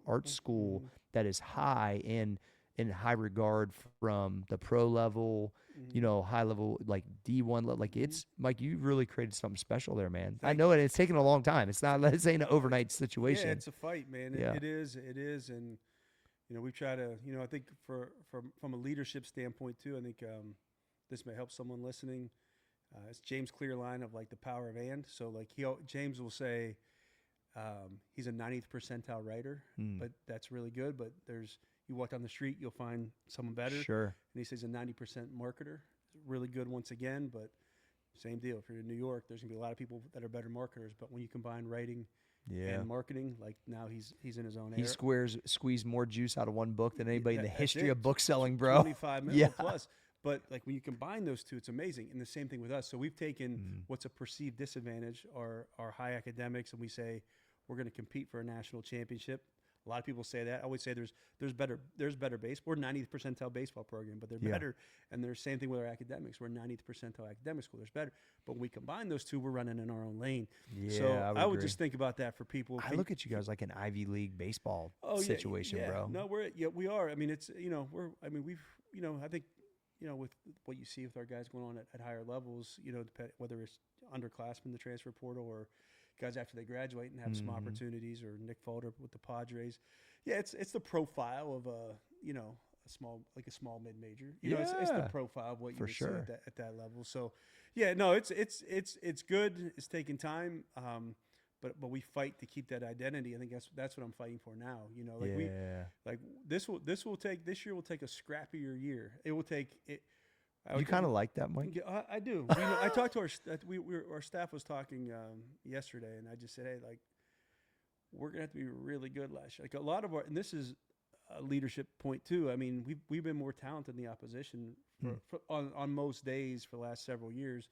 arts school that is high and in high regard from the pro level you know, high level, like D1, like it's Mike, you really created something special there, man. I Thank know it's taken a long time. It's not, this ain't an overnight situation. Yeah, it's a fight, man. Yeah. It is. And you know, we try to, you know, I think from a leadership standpoint too, I think this may help someone listening. It's James Clear line of like the power of and. So like James will say he's a 90th percentile writer, but that's really good. But you walk down the street, you'll find someone better. Sure. And he says a 90% marketer, really good once again, but same deal. If you're in New York, there's gonna be a lot of people that are better marketers. But when you combine writing and marketing, like now he's in his own He era. squeezed more juice out of one book than anybody in the history of book selling, bro. 25 million plus. But like when you combine those two, it's amazing. And the same thing with us. So we've taken what's a perceived disadvantage, our high academics, and we say we're going to compete for a national championship. A lot of people say that. I always say there's better baseball. We're 90th percentile baseball program, but they're better. And there's same thing with our academics. We're 90th percentile academic school. There's better. But when we combine those two, we're running in our own lane. Yeah, so I would just think about that for people. I look at you guys like an Ivy League baseball situation, bro. No, we are. I mean, it's, you know, I think, you know, with what you see with our guys going on at higher levels, you know, whether it's underclassmen in the transfer portal or guys after they graduate and have some opportunities, or Nick Falder with the Padres. Yeah, it's the profile of a small mid-major. You know, it's the profile of what you would see at that level. So, yeah, no, it's good. It's taking time. But we fight to keep that identity. I think that's what I'm fighting for now. You know, this year will take a scrappier year. It will take it. You kind of like that, Mike? I do. I talked to our staff was talking yesterday, and I just said, hey, like, we're gonna have to be really good last year. Like a lot of and this is a leadership point too. I mean, we've been more talented than the opposition on most days for the last several years.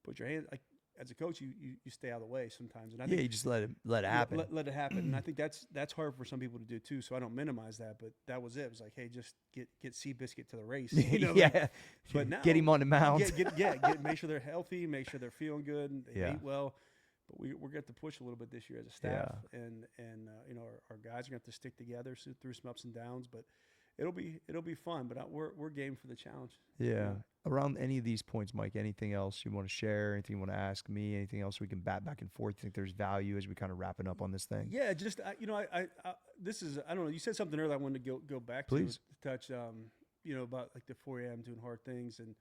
Put your hand, like, as a coach, you stay out of the way sometimes, and I think you just let it happen. Let it happen, and I think that's hard for some people to do too. So I don't minimize that, but that was it. It was like, hey, just get Seabiscuit to the race, you know? But now get him on the mound. Make sure they're healthy, make sure they're feeling good, and they eat well. But we're going to have to push a little bit this year as a staff, and you know, our guys are going to have to stick together through some ups and downs, but it'll be fun. But we're game for the challenge. Yeah. Around any of these points, Mike, anything else you want to share? Anything you want to ask me? Anything else we can bat back and forth? You think there's value as we kind of wrapping up on this thing? Yeah, just you know, this is, I don't know. You said something earlier I wanted to go back Please. to touch. You know, about like the 4 a.m. doing hard things, and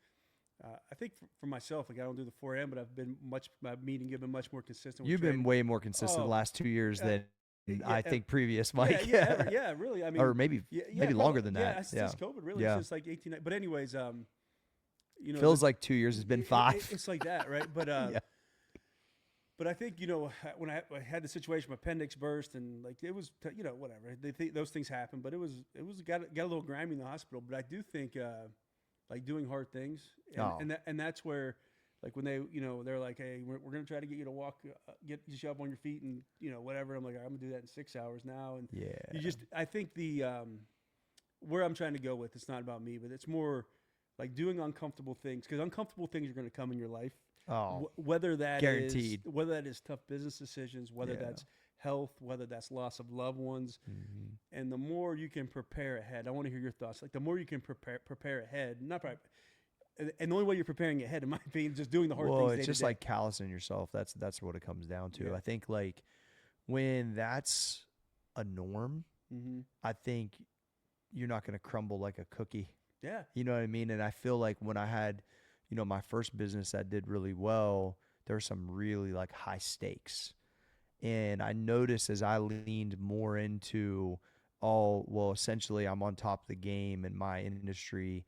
I think for myself, like I don't do the 4 a.m., but I've been my meeting have been much more consistent. You've been way more consistent the last 2 years than I think previous, Mike. Yeah, really. I mean, or maybe longer than that. Yeah, since COVID, really, since like 18. But anyways, you know, feels like 2 years. It's been 5. It's like that, right? But but I think, you know, when I had the situation, my appendix burst, and like it was, you know, whatever. Those things happen, but it was got a little grimy in the hospital. But I do think like doing hard things, and that's where, like when they, you know, they're like, hey, we're going to try to get you to walk, get you up on your feet, and, you know, whatever. I'm like, I'm going to do that in 6 hours now. And I think where I'm trying to go with, it's not about me, but it's more like doing uncomfortable things, because uncomfortable things are going to come in your life. Whether that guaranteed. Whether that is tough business decisions, whether that's health, whether that's loss of loved ones. And the more you can prepare ahead, I want to hear your thoughts. Like the more you can prepare ahead, and the only way you're preparing ahead, in my opinion, is just doing the hard things. Well, it's just like callousing yourself. That's what it comes down to. I think like when that's a norm, I think you're not going to crumble like a cookie. Yeah. You know what I mean? And I feel like when I had, you know, my first business that did really well, there were some really like high stakes. And I noticed as I leaned more into, essentially I'm on top of the game in my industry,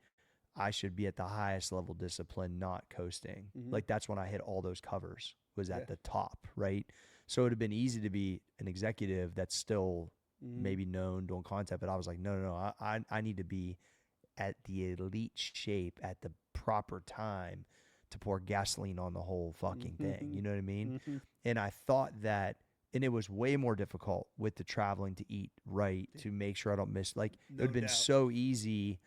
I should be at the highest level discipline, not coasting. Like that's when I hit all those covers, was at the top, right? So it would have been easy to be an executive that's still maybe known, doing content, but I was like, no, I need to be at the elite shape at the proper time to pour gasoline on the whole fucking thing. You know what I mean? And I thought that, and it was way more difficult with the traveling to eat right, to make sure I don't miss, like it would have been so easy.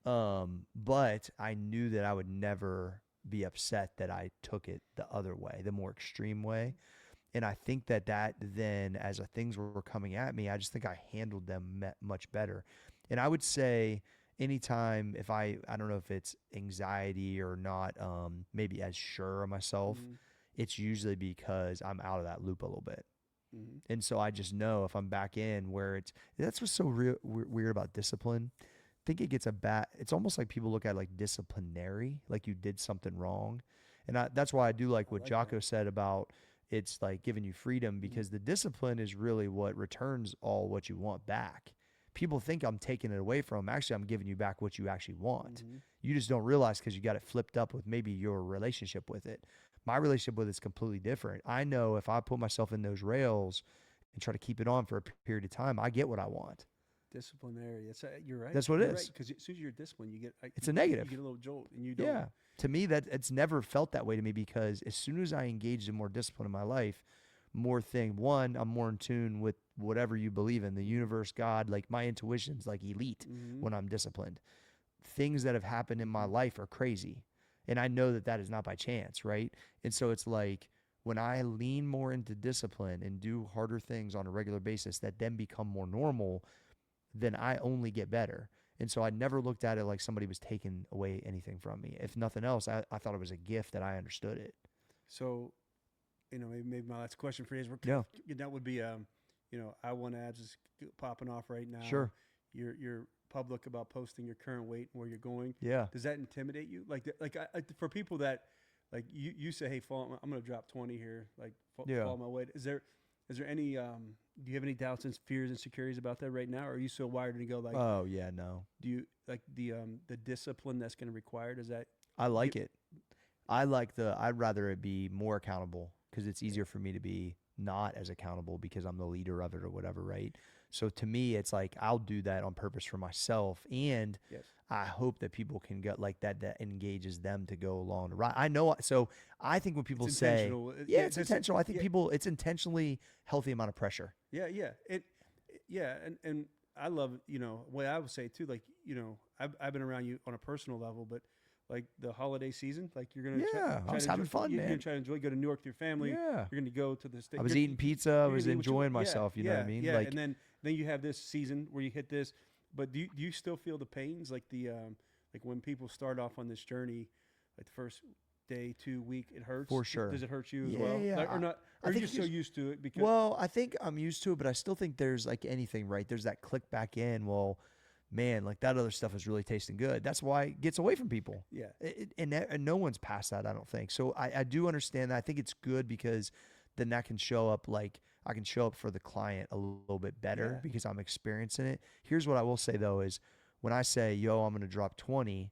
But I knew that I would never be upset that I took it the other way, the more extreme way. And I think that then as things were coming at me, I just think I handled them much better. And I would say anytime if I don't know if it's anxiety or not, maybe as sure of myself, it's usually because I'm out of that loop a little bit. And so I just know if I'm back in where that's what's so weird about discipline. I think it gets it's almost like people look at it like disciplinary, like you did something wrong. And that's why I do like what Jocko said about it's like giving you freedom, because the discipline is really what returns all what you want back. People think I'm taking it away from them. Actually, I'm giving you back what you actually want. You just don't realize because you got it flipped up with maybe your relationship with it. My relationship with it's completely different. I know if I put myself in those rails and try to keep it on for a period of time, I get what I want. Disciplinary. You're right. That's what it is. Because as soon as you're disciplined, you get it's a negative. You get a little jolt, and you don't. Yeah. To me, that it's never felt that way to me, because as soon as I engaged in more discipline in my life, I'm more in tune with whatever you believe in, the universe, God. Like my intuition's like elite when I'm disciplined. Things that have happened in my life are crazy. And I know that is not by chance, right? And so it's like when I lean more into discipline and do harder things on a regular basis that then become more normal, then I only get better. And so I never looked at it like somebody was taking away anything from me. If nothing else, I thought it was a gift that I understood it. So, maybe my last question for you is, that would be, I Want Abs is popping off right now. Sure. You're public about posting your current weight and where you're going. Yeah. Does that intimidate you? For people that, like you say, hey, I'm going to drop 20 here, fall my weight. Is there any, do you have any doubts and fears and insecurities about that right now? Or are you so wired to go like, oh yeah, no. Do you like the discipline that's going to require? Does that? I like it. I'd rather it be more accountable, because it's easier for me to be not as accountable because I'm the leader of it or whatever. Right. So to me, it's like, I'll do that on purpose for myself. And I hope that people can get like that engages them to go along the ride. I know. So I think when people say, it's intentional. I think it's intentionally healthy amount of pressure. Yeah. Yeah. And I love, what I would say too, like, I've been around you on a personal level, but like the holiday season, like you're going to I was having fun, man. You're going to try to enjoy, go to New York with your family. Yeah. You're going to go to the state. I was eating pizza. I was enjoying myself. You know what I mean? Yeah. Like, and then you have this season where you hit this, but do you still feel the pains? Like like when people start off on this journey, like the first day, 2 week, it hurts? For sure. Does it hurt you as well? Yeah. Or not? Or are you so used to it? Because I think I'm used to it, but I still think there's like anything, right? There's that click back in. Well, man, like that other stuff is really tasting good. That's why it gets away from people. Yeah. And no one's past that, I don't think. So I do understand that. I think it's good, because then that can show up, like I can show up for the client a little bit better because I'm experiencing it. Here's what I will say though, is when I say, I'm going to drop 20,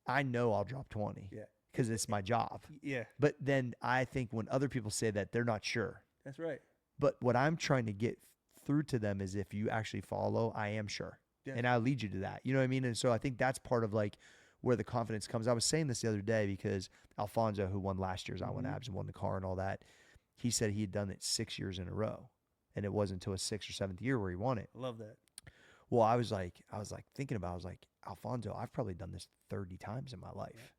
I know I'll drop 20 because it's my job. Yeah. But then I think when other people say that, they're not sure. That's right. But what I'm trying to get through to them is, if you actually follow, I am sure. Yeah. And I'll lead you to that. You know what I mean? And so I think that's part of like where the confidence comes. I was saying this the other day because Alfonso, who won last year's I Want Abs and won the car and all that, he said he had done it 6 years in a row. And it wasn't until his 6th or 7th year where he won it. I love that. Well, I was thinking about, Alfonso, I've probably done this 30 times in my life.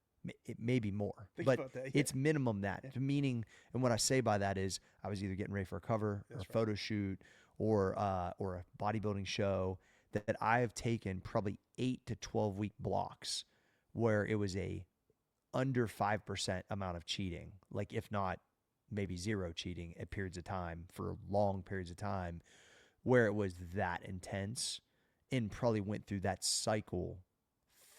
It may be more, but it's minimum that. Meaning, and what I say by that is, I was either getting ready for a cover or a photo shoot or a bodybuilding show, that I have taken probably 8 to 12 week blocks where it was a under 5% amount of cheating, like if not maybe zero cheating at periods of time for long periods of time, where it was that intense, and probably went through that cycle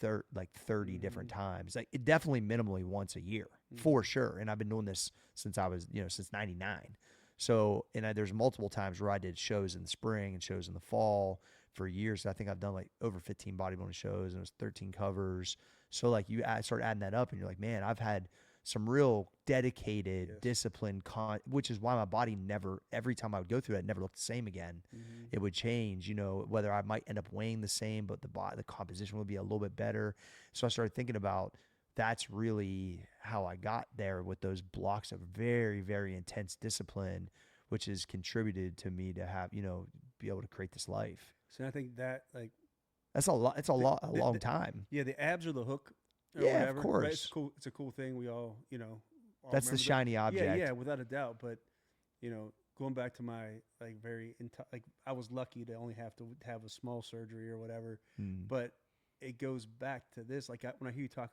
30 different times. Like it definitely minimally once a year for sure. And I've been doing this since I was, since 99. So, and there's multiple times where I did shows in the spring and shows in the fall for years. I think I've done like over 15 bodybuilding shows, and it was 13 covers. So like you start adding that up and you're like, man, I've had some real dedicated, disciplined which is why my body never, every time I would go through that, it never looked the same again. It would change, whether I might end up weighing the same, but the composition would be a little bit better. So I started thinking about, that's really how I got there with those blocks of very, very intense discipline, which has contributed to me to have, be able to create this life. So I think that that's a lot. It's a long time. Yeah. The abs are the hook. Yeah, whatever, of course. right? It's cool. It's a cool thing. We all, all that's the shiny object. Yeah, without a doubt. But, going back to my I was lucky to only have to have a small surgery or whatever. But it goes back to this. Like when I hear you talk,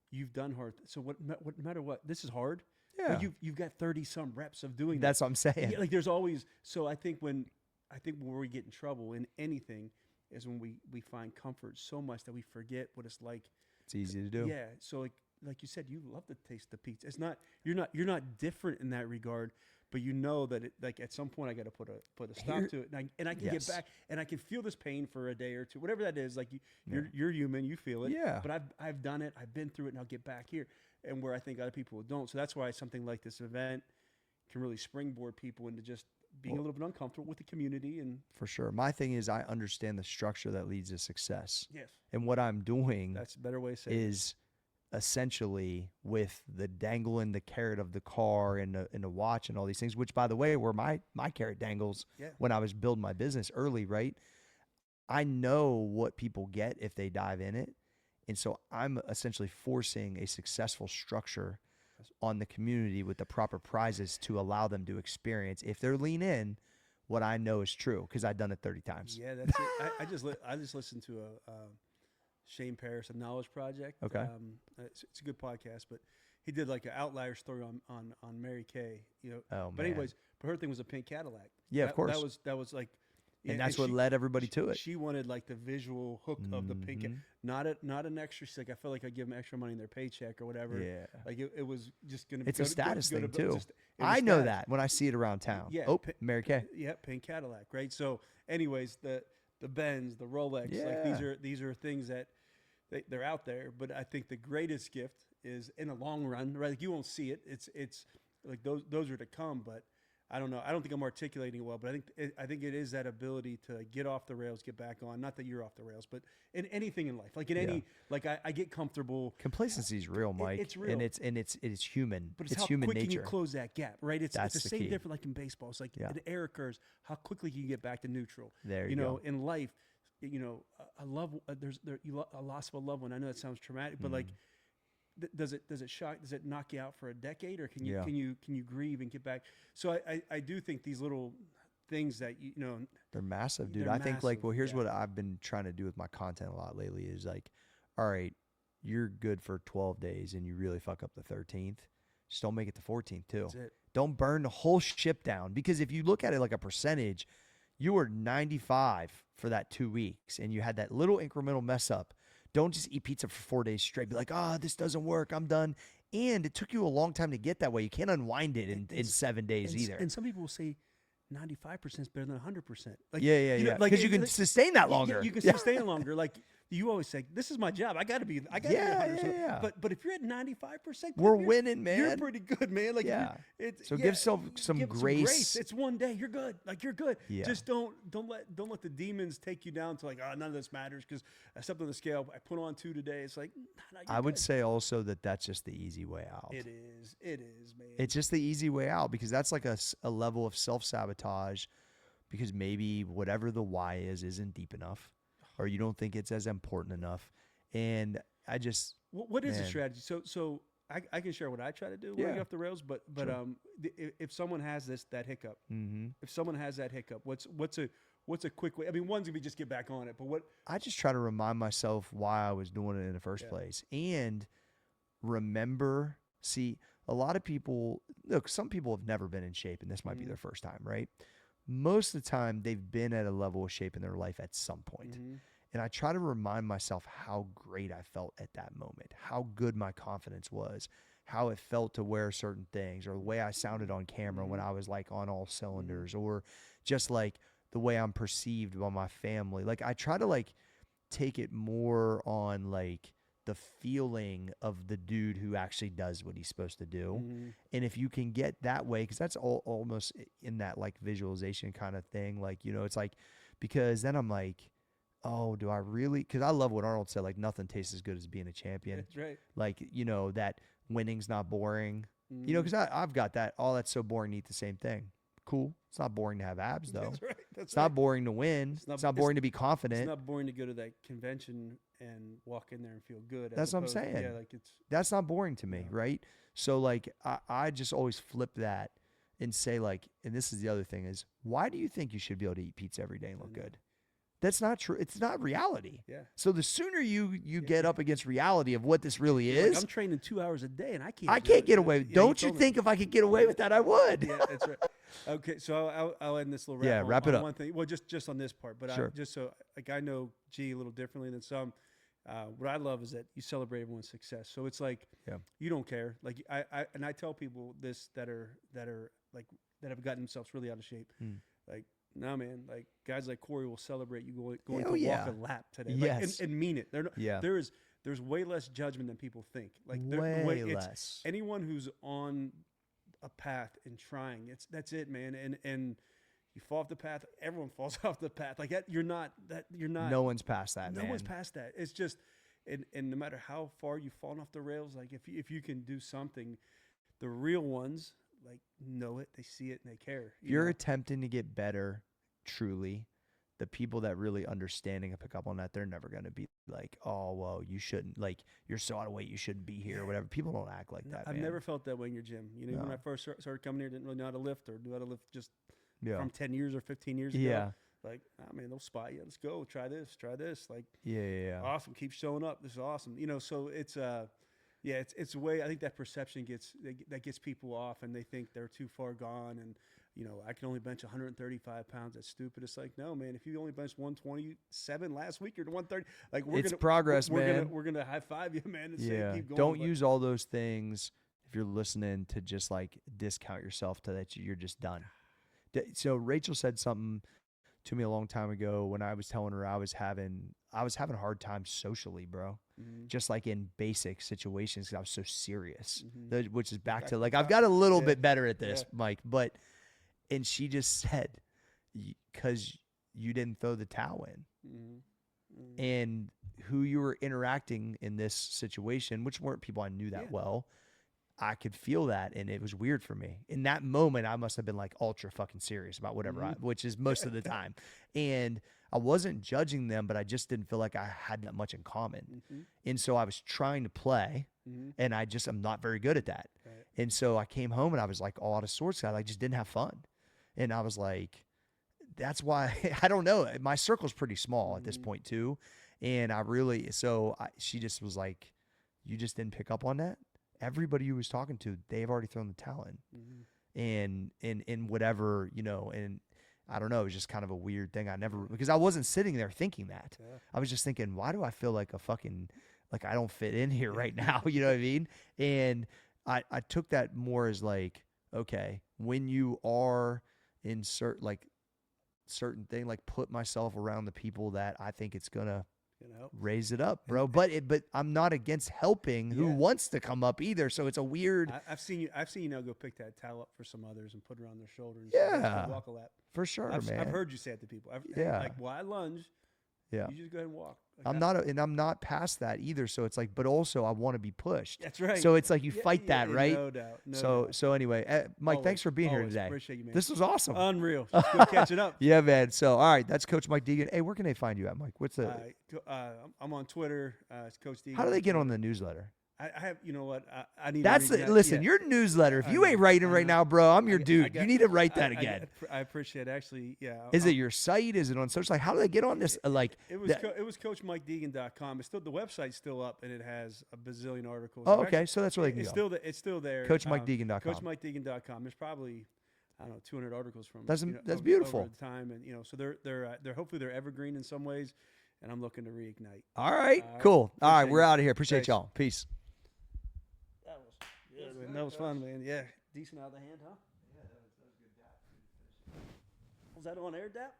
you've done hard. So no matter what, this is hard. Yeah. But you've got 30 some reps of doing That's what I'm saying. Yeah, like there's always. So I think where we get in trouble in anything is when we find comfort so much that we forget what it's like. It's easy to do. Yeah. So like you said, you love to taste the pizza. It's not you're not different in that regard, but you know that like at some point I got to put a stop to it, and I can get back, and I can feel this pain for a day or two, whatever that is. Like you're human, you feel it. Yeah. But I've done it. I've been through it, and I'll get back here. And where I think other people don't. So that's why something like this event can really springboard people into just being a little bit uncomfortable with the community. And for sure. My thing is I understand the structure that leads to success. Yes. And what I'm doing that's a better way to say is essentially with the dangling the carrot of the car and the watch and all these things, which by the way were my carrot dangles when I was building my business early, right? I know what people get if they dive in it. And so I'm essentially forcing a successful structure on the community with the proper prizes to allow them to experience, if they're lean in, what I know is true because I've done it 30 times. Yeah, that's it. I just listened to a Shane Parrish, a Knowledge Project. Okay, it's a good podcast, but he did like an outlier story on Mary Kay. Oh, but man. anyways, but her thing was a pink Cadillac. Yeah, of course. That was like. And that's what led everybody to it. She wanted like the visual hook of the pink, not an extra. Like I feel like I give them extra money in their paycheck or whatever. Yeah, like it was just gonna. It's a status thing too. I know that when I see it around town. Yeah. Oh, Mary Kay. Yeah, pink Cadillac, right? So, anyways, the Benz, the Rolex, like these are things that they're out there. But I think the greatest gift is in the long run, right? Like you won't see it. It's like those are to come, but. I don't know. I don't think I'm articulating it well, but I think it is that ability to get off the rails, get back on. Not that you're off the rails, but in anything in life, like in any, like I get comfortable. Complacency is real, Mike. It's real, and it's human. But it's how human quick nature. can you close that gap, right? It's the same key. different like in baseball. It's like an error occurs. How quickly can you get back to neutral? There you go. In life, a loss of a loved one. I know that sounds traumatic, but like. Does it knock you out for a decade, or can you grieve and get back? So I do think these little things that they're massive, dude. I think like here's what I've been trying to do with my content a lot lately is like, all right, you're good for 12 days and you really fuck up the 13th, just don't make it the 14th too. That's it. Don't burn the whole ship down, because if you look at it like a percentage, you were 95 for that 2 weeks and you had that little incremental mess up. Don't just eat pizza for 4 days straight. Be like, this doesn't work. I'm done. And it took you a long time to get that way. You can't unwind it in 7 days either. And some people will say 95% is better than 100%. Like, yeah. Because you can sustain that longer. You can sustain it longer. Like you always say, this is my job. I got to be 100%. Yeah. But if you're at 95%, we're winning, man. You're pretty good, man. Like give some grace. It's one day. You're good. Like you're good. Yeah. Just don't let the demons take you down to like, none of this matters because I stepped on the scale. I put on 2 today. It's like I would say also that's just the easy way out. It is, man. It's just the easy way out, because that's like a level of self-sabotage, because maybe whatever the why isn't deep enough, or you don't think it's as important enough. And I just what is the strategy? So I can share what I try to do when I get off the rails, but Sure. If someone has that hiccup, if someone has that hiccup, what's a quick way? I mean, one's gonna be just get back on it, but what I just try to remind myself why I was doing it in the first place, and remember. See, a lot of people, look, some people have never been in shape, and this might be their first time, right? Most of the time, they've been at a level of shape in their life at some point. And I try to remind myself how great I felt at that moment, how good my confidence was, how it felt to wear certain things, or the way I sounded on camera when I was like on all cylinders, or just like the way I'm perceived by my family. Like I try to like take it more on like the feeling of the dude who actually does what he's supposed to do. And if you can get that way, because that's almost in that like visualization kind of thing, like, it's like, because then I'm like, oh, do I really? Because I love what Arnold said, like nothing tastes as good as being a champion. That's right. Like, that winning's not boring, because I've got that. Oh, that's so boring to eat the same thing. Cool. It's not boring to have abs though. That's right. It's not boring to win. It's not boring to be confident. It's not boring to go to that convention and walk in there and feel good. That's what I'm saying. Yeah, like that's not boring to me, right? So like I just always flip that and say like, and this is the other thing is, why do you think you should be able to eat pizza every day and look good? That's not true. It's not reality. Yeah. So the sooner you get up against reality of what this really is, I'm training 2 hours a day, and I can't get away. Don't you think if I could get away with that, I would? Yeah, that's right. Okay, so I'll end this little wrap. Yeah, wrap it up. One thing. Well, just on this part, but Sure. just so like I know G a little differently than some. What I love is that you celebrate everyone's success. So it's like you don't care. Like I tell people this that have gotten themselves really out of shape. Like, no, man, like guys like Cory will celebrate you going to walk a lap today. Yes. Like, and mean it. There's way less judgment than people think. Like way less. Anyone who's on a path and trying, that's it, man. And you fall off the path, everyone falls off the path. Like that, you're not. No one's past that, man. No one's past that. It's just, and no matter how far you've fallen off the rails, like if you can do something, the real ones like know it, they see it, and they care. If you're attempting to get better, truly, the people that really understanding and pick up on that, they're never going to be like, oh, well, you shouldn't, like, you're so out of weight, you shouldn't be here or whatever. People don't act like that, I've man. never felt that way in your gym. You know, when I first started coming here, didn't really know how to lift or knew how to lift just from 10 years or 15 years ago. Yeah. Like, oh, man, they'll spot you. Let's go. Try this. Like, awesome. Keep showing up. This is awesome. You know, so it's it's a way. I think that perception gets people off, and they think they're too far gone. And you know, I can only bench 135 pounds. That's stupid. It's like, no, man. If you only benched 127 last week, you're 130. Like, it's progress, man. We're gonna high five you, man. And say, keep going. Don't use all those things if you're listening to just like discount yourself to that you're just done. So Rachel said something to me a long time ago when I was telling her I was having a hard time socially, bro. Just like in basic situations because I was so serious, which is back to like I've got a little bit better at this, Mike. And she just said, because you didn't throw the towel in, and who you were interacting in this situation, which weren't people I knew that well. I could feel that, and it was weird for me. In that moment, I must have been like ultra fucking serious about whatever, which is most of the time. And I wasn't judging them, but I just didn't feel like I had that much in common. And so I was trying to play, and I'm not very good at that. Right. And so I came home, and I was like all out of sorts. I just didn't have fun. And I was like, that's why, I don't know. My circle's pretty small at this point too. And she just was like, you just didn't pick up on that? Everybody you was talking to, they've already thrown the towel in, and whatever, you know, and I don't know, it was just kind of a weird thing. Because I wasn't sitting there thinking that. I was just thinking, why do I feel like like I don't fit in here right now? You know what I mean? And I took that more as like, okay, when you are in certain thing, like put myself around the people that I think it's gonna raise it up, bro. But I'm not against helping who wants to come up either. So it's a weird. I've seen you now go pick that towel up for some others and put it on their shoulders. Yeah, walk a lap for sure, man. I've heard you say it to people. Like, well, I lunge. Yeah, you just go ahead and walk. Like I'm not past that either. So it's like, but also I want to be pushed. That's right. So it's like you fight that, right? No doubt. So anyway, Mike, always, thanks for being here today. Appreciate you, man. This was awesome. Unreal. Just go catch it up. Yeah, man. So all right, that's Coach Mike Deegan. Hey, where can they find you at, Mike? What's the? I'm on Twitter. It's Coach Deegan. How do they get on the newsletter? I have, you know what? I need. Listen, your newsletter. If you ain't writing right now, bro, I'm your dude. You need to write that again. I appreciate it. Actually, yeah. Is it your site? Is it on social? Like, how do they get on this? Like, it was CoachMikeDeegan.com. It's still, the website's still up, and it has a bazillion articles. Oh, okay. So that's where they can go. It's still there. CoachMikeDeegan.com. CoachMikeDegan.com. There's probably, I don't know, 200 articles from. That's beautiful. Over the time, and so they're hopefully they're evergreen in some ways, and I'm looking to reignite. All right. Cool. All right. We're out of here. Appreciate y'all. Peace. That was fun, man. Yeah, decent out of the hand, huh? Yeah, that was good. Was that on air, Dap?